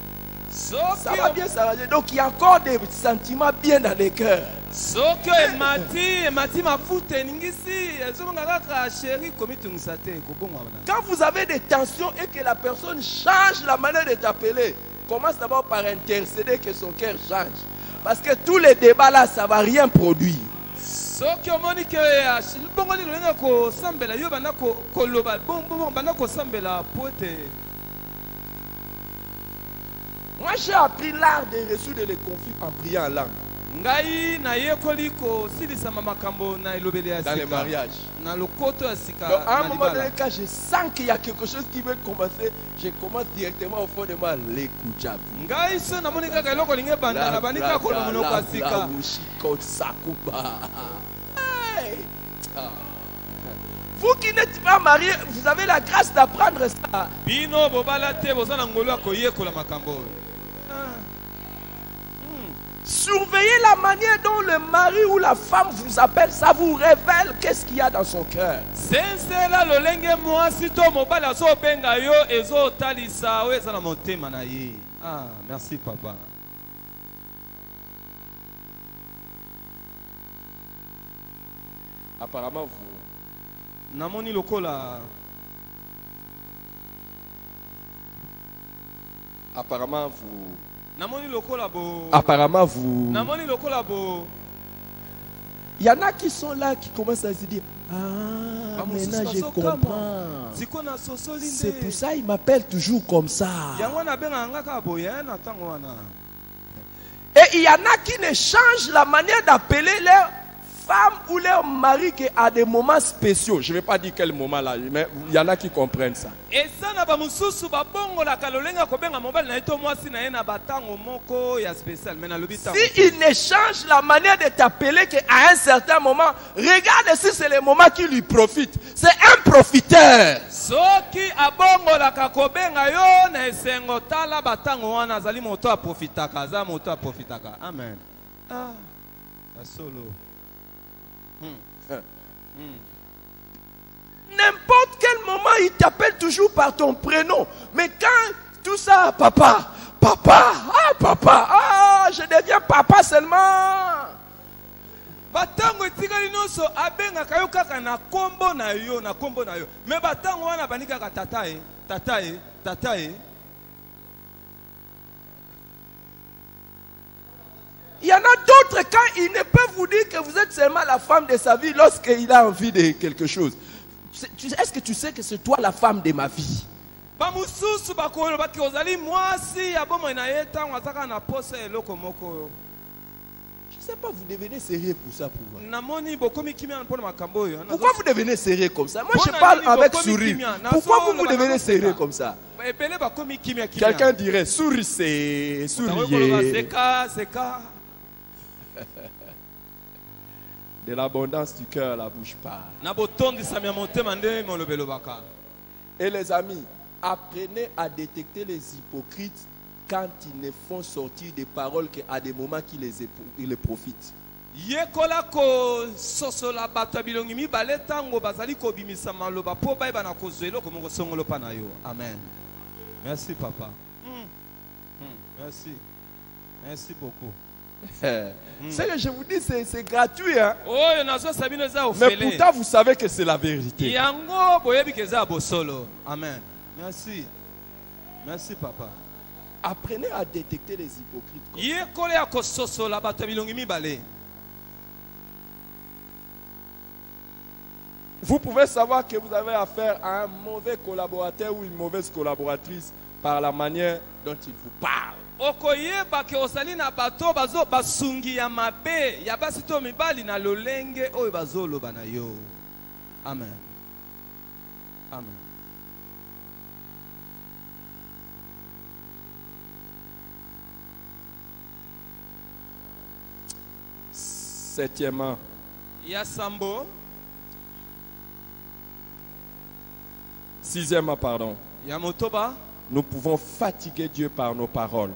Ça va bien s'arranger. Donc il y a encore des sentiments bien dans les cœurs. Soki emati mafuta eningisi ezobonga kaka sheri komitungisa te kobongwa na. Quand vous avez des tensions et que la personne change la manière de t'appeler, commence d'abord par intercéder que son cœur change. Parce que tous les débats là, ça ne va rien produire. Soki omoni ke bongoli lolenga kosambela yo banda koloba bongo banda kosambela po ete. Moi j'ai appris l'art de résoudre les conflits en priant en langue. Ngai na yekoli kosilisa makambo na elobeli ya Dans les sika. mariages. Na lokoto ya sika. Donc à un na moment libala. donné, quand je sens qu'il y a quelque chose qui veut commencer, je commence directement au fond de moi, l'écoute. Ngai so namoni kaka eloko linge banda na banika ko na monoko ya sika. Hey. Ah. Vous qui n'êtes pas mariés, vous avez la grâce d'apprendre ça. Bino bobala te bozana ngolo akoyekola makambo. Surveillez la manière dont le mari ou la femme vous appelle, ça vous révèle qu'est-ce qu'il y a dans son cœur. Sensela lolenge mwasi to mobali azo benga yo ezo talisa o eza na motema na ye. Ah, merci papa. Apparemment vous. Namoni lokola. Apparemment vous. Namoni lokola bo. Apparemment vous. Namoni lokola bo. Il y en a qui sont là, qui commencent à se dire, ah, maintenant je comprends. C'est pour ça qu'il m'appelle toujours comme ça. Et il y en a qui ne changent la manière d'appeler leur femme ou leur mari qu'à des moments spéciaux. Je ne vais pas dire quel moment là, mais il y en a qui comprennent ça. Si il ne change la manière de t'appeler qu'à un certain moment, regarde si c'est le moment qui lui profite. C'est un profiteur. Amen. Ah, solo. N'importe quel moment, il t'appelle toujours par ton prénom. Mais quand tout ça, papa, papa, ah papa, ah, je deviens papa seulement. Batango etikali nyonso abenga kayo kaka na kombo na yo me batango wana banika ka tatae. Il y en a d'autres quand ils ne peuvent vous dire que vous êtes seulement la femme de sa vie lorsqu'il a envie de quelque chose. Est-ce que tu sais que c'est toi la femme de ma vie? Je ne sais pas, vous devenez sérieux pour ça pour moi. Pourquoi vous devenez sérieux comme ça? Moi je parle avec sourire. Pourquoi vous devenez sérieux comme ça? Quelqu'un dirait sourire, souriez. De l'abondance du cœur, la bouche parle. Et les amis, apprenez à détecter les hypocrites quand ils ne font sortir des paroles qu'à des moments qui les profitent. Amen. Merci papa. Merci. Merci beaucoup. Ce que je vous dis, c'est gratuit. Hein? Mais pourtant, vous savez que c'est la vérité. Amen. Merci. Merci, papa. Apprenez à détecter les hypocrites. Vous pouvez savoir que vous avez affaire à un mauvais collaborateur ou une mauvaise collaboratrice par la manière dont il vous parle. Amen. Amen. Septièmement, sixièmement, pardon. Nous pouvons fatiguer Dieu par nos paroles.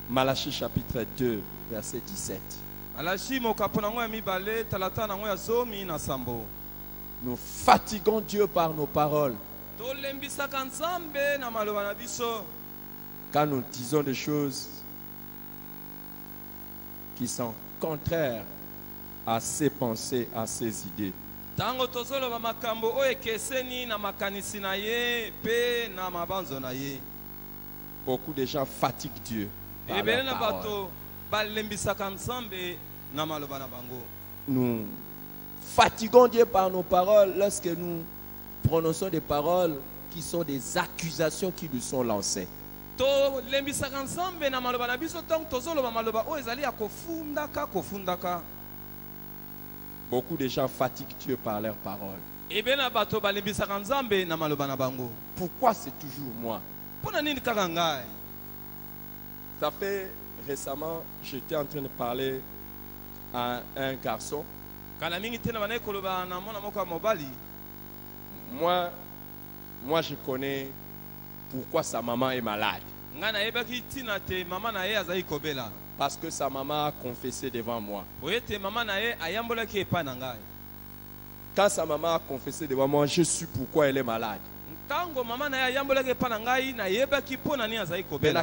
Malachie chapitre 2, verset 17. Nous fatiguons Dieu par nos paroles. Quand nous disons des choses qui sont contraires à ses pensées, à ses idées. Beaucoup de gens fatiguent Dieu par leurs paroles. Nous fatiguons Dieu par nos paroles lorsque nous prononçons des paroles qui sont des accusations qui nous sont lancées. Beaucoup de gens fatiguent Dieu par leurs paroles. Pourquoi c'est toujours moi? Ça fait récemment, j'étais en train de parler à un garçon. Moi, je connais pourquoi sa maman est malade. Parce que sa maman a confessé devant moi. Quand sa maman a confessé devant moi, je sais pourquoi elle est malade. Maintenant,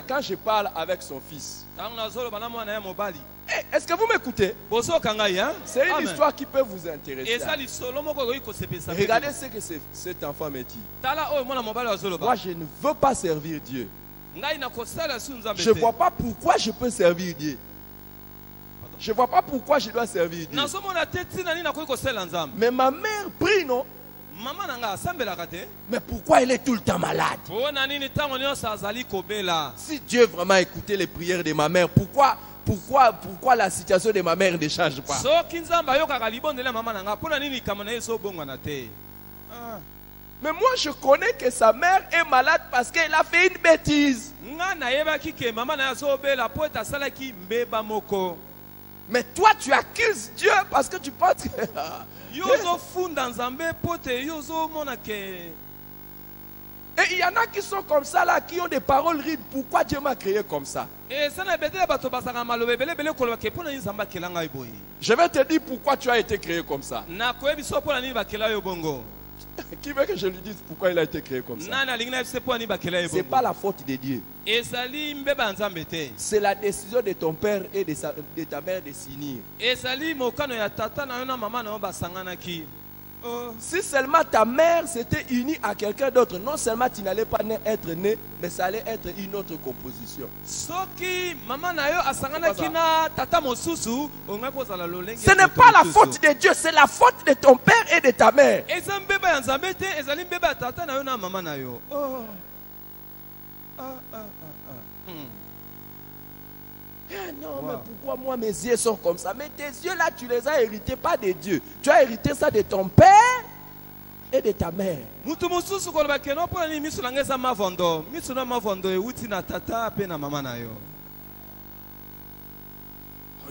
quand je parle avec son fils, est-ce que vous m'écoutez? C'est une histoire qui peut vous intéresser. Regardez ce que cet enfant me dit. Moi, je ne veux pas servir Dieu. Je ne vois pas pourquoi je peux servir Dieu. Je ne vois pas pourquoi je dois servir Dieu. Mais ma mère prie, non? Mais pourquoi elle est tout le temps malade? Si Dieu vraiment écoutait les prières de ma mère, pourquoi la situation de ma mère ne change pas? Mais moi je connais que sa mère est malade parce qu'elle a fait une bêtise. Mais toi tu accuses Dieu parce que tu penses que... Et il y en a qui sont comme ça là, qui ont des paroles rides. Pourquoi Dieu m'a créé comme ça? Je vais te dire pourquoi tu as été créé comme ça. Qui veut que je lui dise pourquoi il a été créé comme ça? C'est pas la faute de Dieu. C'est la décision de ton père et de ta mère de s'unir. Si seulement ta mère s'était unie à quelqu'un d'autre, non seulement tu n'allais pas être né, mais ça allait être une autre composition. Ce n'est pas la faute de Dieu, c'est la faute de ton père et de ta mère. Non, mais pourquoi moi mes yeux sont comme ça? Mais tes yeux là, tu les as hérités pas de Dieu. Tu as hérité ça de ton père et de ta mère. Oh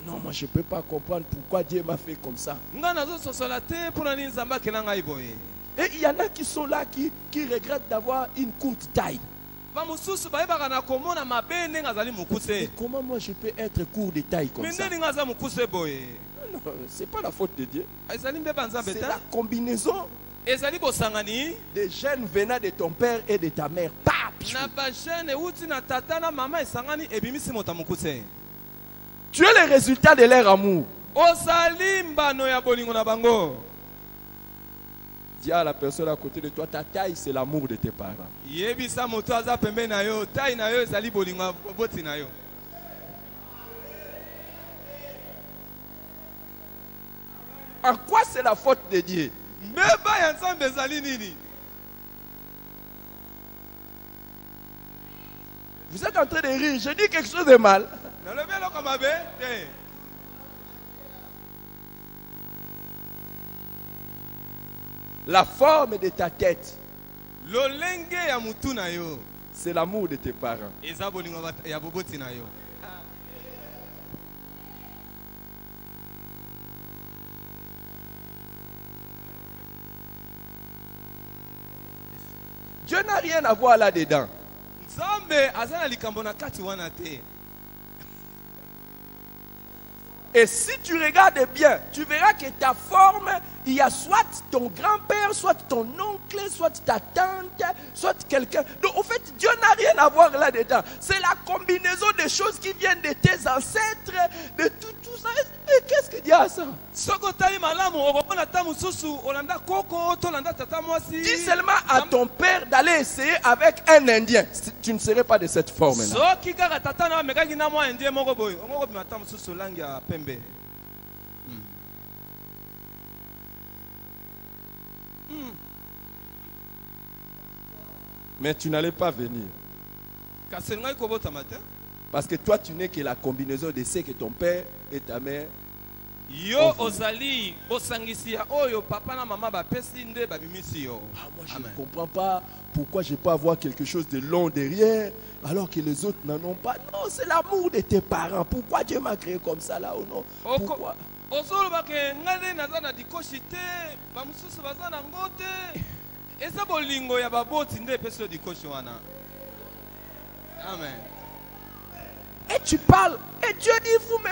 non, moi je ne peux pas comprendre pourquoi Dieu m'a fait comme ça. Et il y en a qui sont là qui regrettent d'avoir une courte taille. Et comment moi je peux être court de taille comme ça? Non, c'est pas la faute de Dieu. C'est la combinaison des gènes venant de ton père et de ta mère. Tu es le résultat de leur amour. Dis à la personne à côté de toi, ta taille c'est l'amour de tes parents. En quoi c'est la faute de Dieu? Vous êtes en train de rire, je dis quelque chose de mal. La forme de ta tête, c'est l'amour de tes parents. Dieu n'a rien à voir là-dedans. Et si tu regardes bien, tu verras que ta forme, il y a soit ton grand-père, soit ton oncle, soit ta tante, soit quelqu'un. Donc, en fait, Dieu n'a rien à voir là-dedans. C'est la combinaison des choses qui viennent de tes ancêtres, de tout ça. Et qu'est-ce que Dieu a ça? Dis seulement à ton père d'aller essayer avec un Indien. Tu ne serais pas de cette forme-là. Mais tu n'allais pas venir. Parce que toi, tu n'es que la combinaison de ce que ton père et ta mère. Moi, je ne comprends pas pourquoi je peux avoir quelque chose de long derrière alors que les autres n'en ont pas. Non, c'est l'amour de tes parents. Pourquoi Dieu m'a créé comme ça là ou non? Pourquoi? Et tu parles et Dieu dit vous me...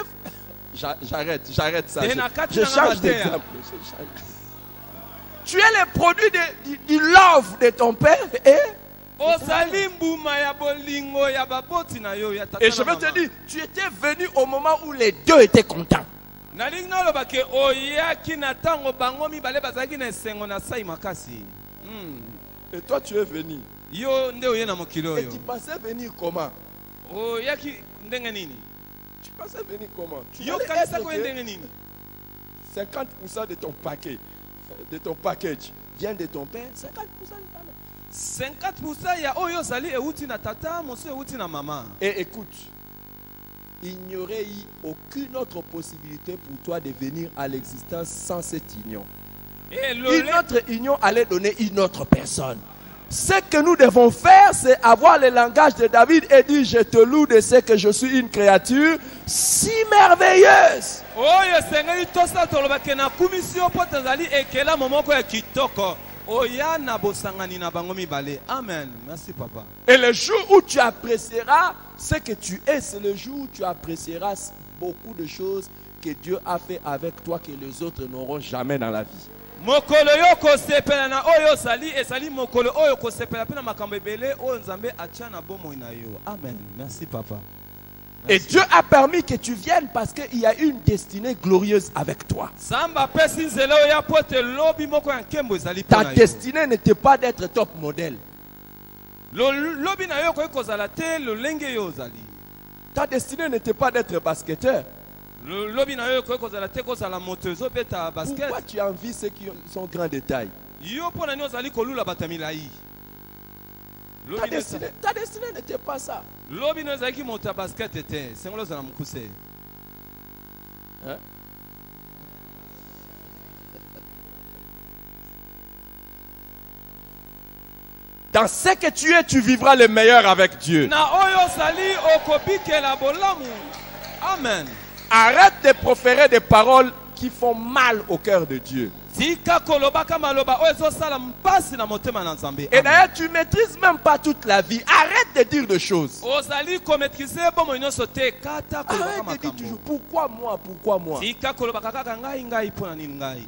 J'arrête ça. Je change d'exemple. Tu es le produit du love de ton père et je vais te dire, tu étais venu au moment où les deux étaient contents. Et toi tu es venu yo nde oye na mokili Et oyo tu pensais venir comment? oyaki ndenge nini Tu pensais venir comment? Tu yo allais kanisa être koye que ndenge nini 50% de ton paquet, de ton package vient de ton père, 50% de ta mère. 50% ya oyo ozali euti na tata mosusu euti na mama. Et écoute, il n'y aurait eu aucune autre possibilité pour toi de venir à l'existence sans cette union. Et Une autre union allait donner une autre personne. Ce que nous devons faire, c'est avoir le langage de David et dire: je te loue de ce que je suis une créature si merveilleuse. oyo esengeli tosala tolobake na kumisi yo mpo tozali ekelamu moko ya kitoko oya na bosangani na bango mibale. Amen. Merci papa. Et le jour où tu apprécieras ce que tu es, c'est le jour où tu apprécieras beaucoup de choses que Dieu a fait avec toi que les autres n'auront jamais dans la vie. Mokolo yo kosepela na oyo ozali ezali mokolo oyo kosepela mpe na makambo ebele oyo nzambe atia na bomoi na yo. Amen. Merci papa. Et Dieu a permis que tu viennes parce qu'il y a une destinée glorieuse avec toi. Samba apesi nzela oyo ya po ete lobi moko ya nkembo ezali mpo Ta na yo. destinée n'était pas d'être top modèle. Lobi na yo okoki kozala te lolenge yo ozali. Ta destinée n'était pas d'être basketteur. Lobi na yo okoki kozala te kozala moto ezobeta basket. Pourquoi tu envies ceux qui sont grands de taille? Yo mpo na nini ozali kolula bato ya milai. Ta destinée n'était pas ça. Lobi na ezalaki moto ya basket te sengolo ozala mokuse. Hein? Dans ce que tu es, tu vivras le meilleur avec Dieu. Na oyo ozali okobikela bolamu. Amen. Arrête de proférer des paroles qui font mal au cœur de Dieu. Tika kolobaka maloba oyo ezosala mpasi na motema na Nzambe. Et d'ailleurs, tu ne maîtrises même pas toute la vie. Arrête de dire des choses. Ozali komaîtriser bomoi nyonso te kata kolobaka Arrête de dire makambo. toujours pourquoi moi, pourquoi moi. Tika kolobaka kaka ngai mpo na nini ngai.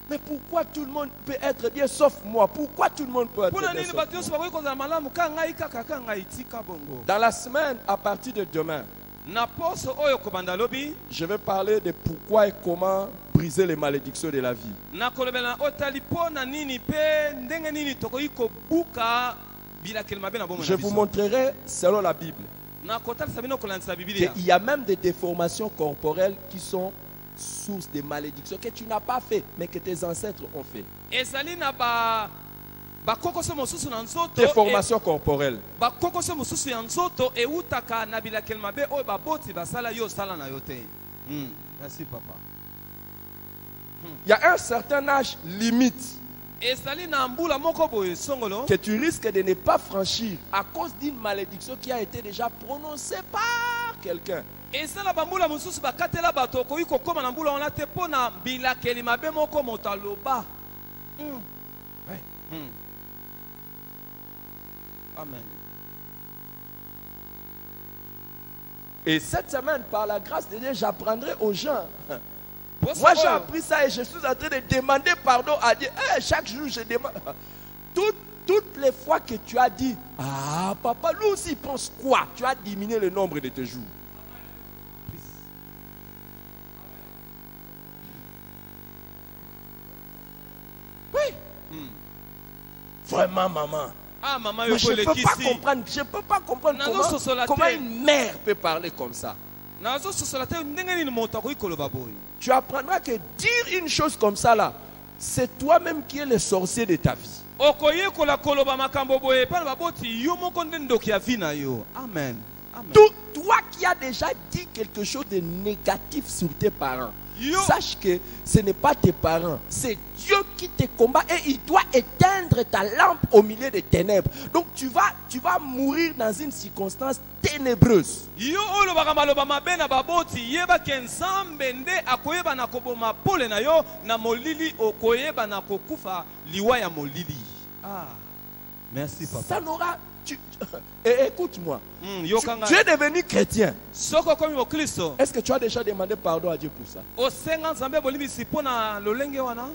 Mais pourquoi tout le monde peut être bien sauf moi? Pourquoi tout le monde peut être Mpo na bien nini sauf bato nyonso moi? bakoki kozala malamu ka ngai kaka ka ngai tika bongo. Dans la semaine, à partir de demain, Na poso oyo kobanda lobi je vais parler de pourquoi et comment briser les malédictions de la vie. na kolobela otali mpo na nini mpe ndenge nini tokoki kobuka bilakeli mabe na bomoi Je na vous biso. montrerai, selon la Bible, Na kotalisa bino kolandisa Biblia. qu'il y a même des déformations corporelles qui sont source de malédictions que tu n'as pas fait, mais que tes ancêtres ont fait. Ezali na bakokoso mosusu na nzoto Déformations corporelles. bakokoso mosusu ya nzoto eutaka na bilakeli mabe oyo baboti basala yo osala na yo te. Merci papa. Il y a un certain âge limite Ezali na mbula moko boye songolo que tu risques de ne pas franchir à cause d'une malédiction qui a été déjà prononcée par quelqu'un. ezala bambula mosusu bakatela bato okoki kokóma na mbula wana te mpo na bilakeli mabe moko moto aloba. Ouais. Amen. Et cette semaine, par la grâce de Dieu, j'apprendrai aux gens. Poso Moi, j'ai oyo- appris ça et je suis en train de demander pardon à Dieu. Chaque jour, je demande. Toutes les fois que tu as dit: ah, papa, lui aussi pense quoi? Tu as diminué le nombre de tes jours. Oui. Vraiment, maman. Ah maman Mais yo je ne peux pas kolekisi. comprendre. Je peux pas comprendre Nazo comment, sosola comment te. une mère peut parler comme ça. nazososola te ndenge nini moto akoki koloba boye. Tu apprendras que dire une chose comme ça là, c'est toi-même qui es le sorcier de ta vie. okoyekola koloba makambo boye epai na baboti yo moko nde ndoki ya vi na yo. Amen. Amen. Toi qui as déjà dit quelque chose de négatif sur tes parents, Yo. sache que ce n'est pas tes parents, c'est Dieu qui te combat et il doit éteindre ta lampe au milieu des ténèbres. Donc tu vas mourir dans une circonstance ténébreuse. yo olobaka maloba mabe na baboti yebake nzambe nde akoyeba na koboma pole na yo na molili okoyeba na kokufa liwa ya molili. Ah, merci papa. Ça n'aura... Et écoute-moi, Yokanga. tu es devenu chrétien. Soko komi mokristo Est-ce que tu as déjà demandé pardon à Dieu pour ça? osenga nzambe bolimbisi mpo na lolenge wana.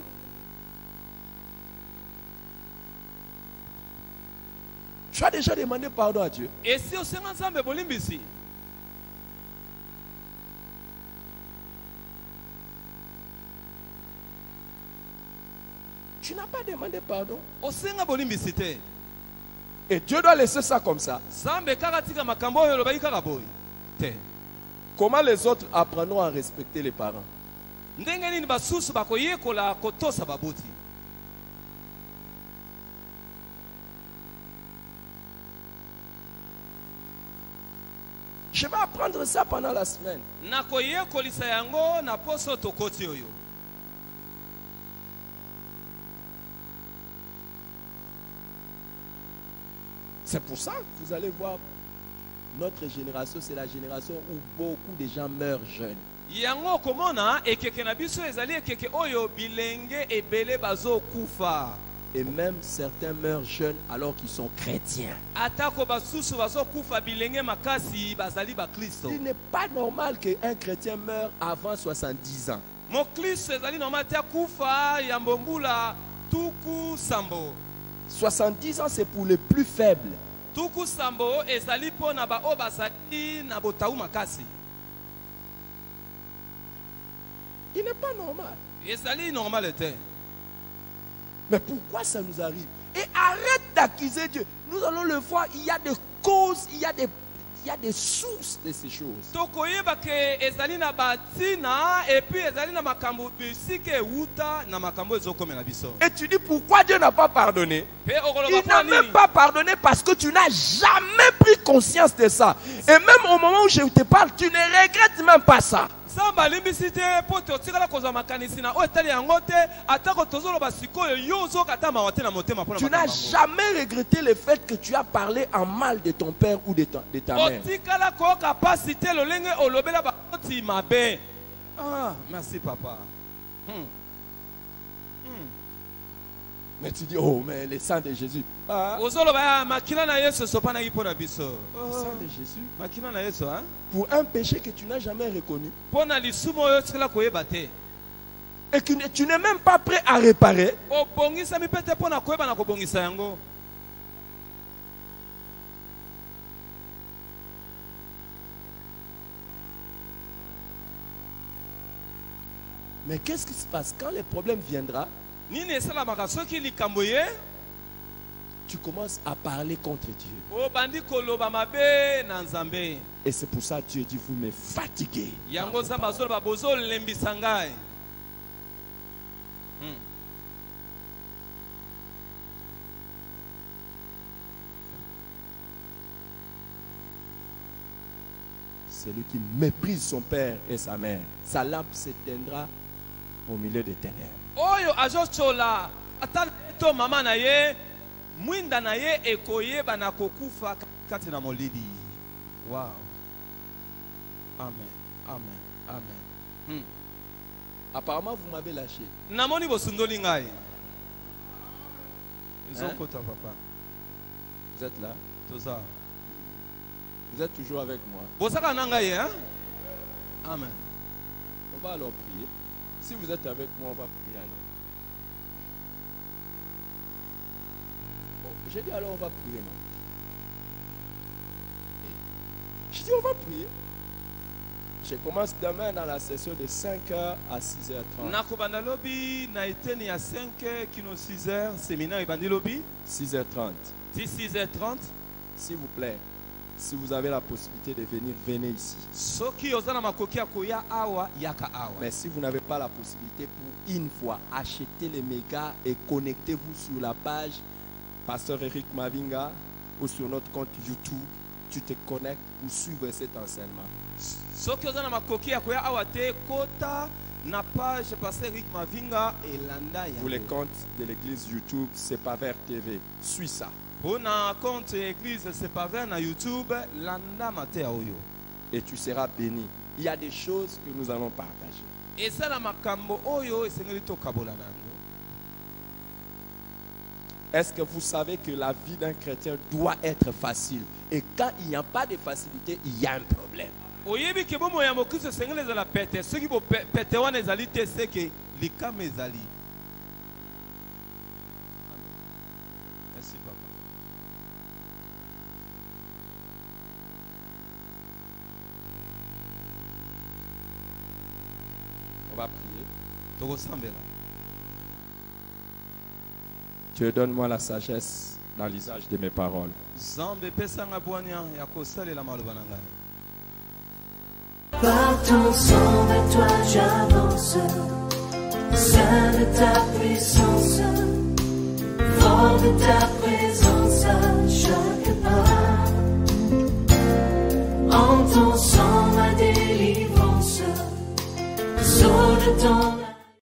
Tu as déjà demandé pardon à Dieu? esi osenga nzambe bolimbisi Tu n'as pas demandé pardon. osenga bolimbisi te. Et Dieu doit laisser ça comme ça. Nzambe kaka tika makambo oyo lobaki kaka boye te. Comment les autres apprendront à respecter les parents? Ndenge nini basusu bakoyekola kotosa baboti? Je vais apprendre ça pendant la semaine. Nakoyekolisa yango na poso tokoti oyo. C'est pour ça que vous allez voir, notre génération, c'est la génération où beaucoup de gens meurent jeunes. Yango komona ekeke na biso ezali ekeke oyo bilenge ebele bazo kufa. Et même certains meurent jeunes alors qu'ils sont chrétiens. Atako basusu bazo kufa bilenge makasi bazali ba Kristo. Il n'est pas normal qu'un chrétien meure avant 70 ans. Mo Kristo ezali normal te kufa ya mbombula tuku sambo. 70 ans, c'est pour les plus faibles. Tuku sambo ezali pona ba o bazali na botau makasi. Il n'est pas normal. Ezali normal te. Mais pourquoi ça nous arrive? Et arrête d'accuser Dieu. Nous allons le voir, il y a des causes, il y a des sources de ces choses. Tokoyeba ke ezali na batina et puis ezali na makambo bisike uta na makambo ezokomela biso. Et tu dis pourquoi Dieu n'a pas pardonné? Il n'a même pas pardonné parce que tu n'as jamais pris conscience de ça. Et même au moment où je te parle, tu ne regrettes même pas ça. Tu n'as jamais regretté le fait que tu as parlé en mal de ton père ou de ta mère. Ah, merci papa. Mais tu dis, oh, mais le sang de Jésus. Ah. Le sang de Jésus. Pour un péché que tu n'as jamais reconnu. Et que tu n'es même pas prêt à réparer. Mais qu'est-ce qui se passe quand le problème viendra? Tu commences à parler contre Dieu. Et c'est pour ça que Dieu dit, vous me fatiguez. Celui qui méprise son père et sa mère, sa lampe s'éteindra au milieu des ténèbres. Oyo ajochola atala to mama na ye mwinda na ye ekoyeba na kokufa kati na molidi. Wow. Amen. Amen. Amen. Apparemment vous m'avez lâché. Namoni bosundoli ngai. Izokota papa. Vous êtes là? Toza. Vous êtes toujours avec moi. Bosaka nangai hein? Amen. On va alors prier. Si vous êtes avec moi, on va prier alors. Bon, j'ai dit alors on va prier, non? J'ai dit on va prier. Je commence demain dans la session de 5h à 6h30. Nakobanda lobi na eteni ya 5h kino 6h séminaire ebandi lobi 6h30. 6h30. S'il vous plaît, si vous avez la possibilité de venir, venez ici. Mais si vous n'avez pas la possibilité, pour une fois, achetez les mégas et connectez-vous sur la page Pasteur Eric Mavinga ou sur notre compte YouTube. Tu te connectes pour suivre cet enseignement. Pour les comptes de l'église YouTube, c'est pas vers TV. Suis ça. Pour un compte église c'est pas vrai na YouTube landa matea oyo et tu seras béni. Il y a des choses que nous allons partager. Et ça la makambo oyo esengeli to kabola nango. Est-ce que vous savez que la vie d'un chrétien doit être facile? Et quand il n'y a pas de facilité, il y a un problème. Oyebi ke bomo ya mokristo esengeli ezala pete soki bo pete wana ezali te seke likama ezali. Merci papa. On va prier. Dieu, donne-moi la sagesse dans l'usage de mes paroles. Nzambe pesanga bwanya ya kosalela maloba na ngai. Par ton sang vers toi j'avance, saint de ta puissance, fort de ta présence à chaque pas. En ton sang ma délivrance, sceau de ton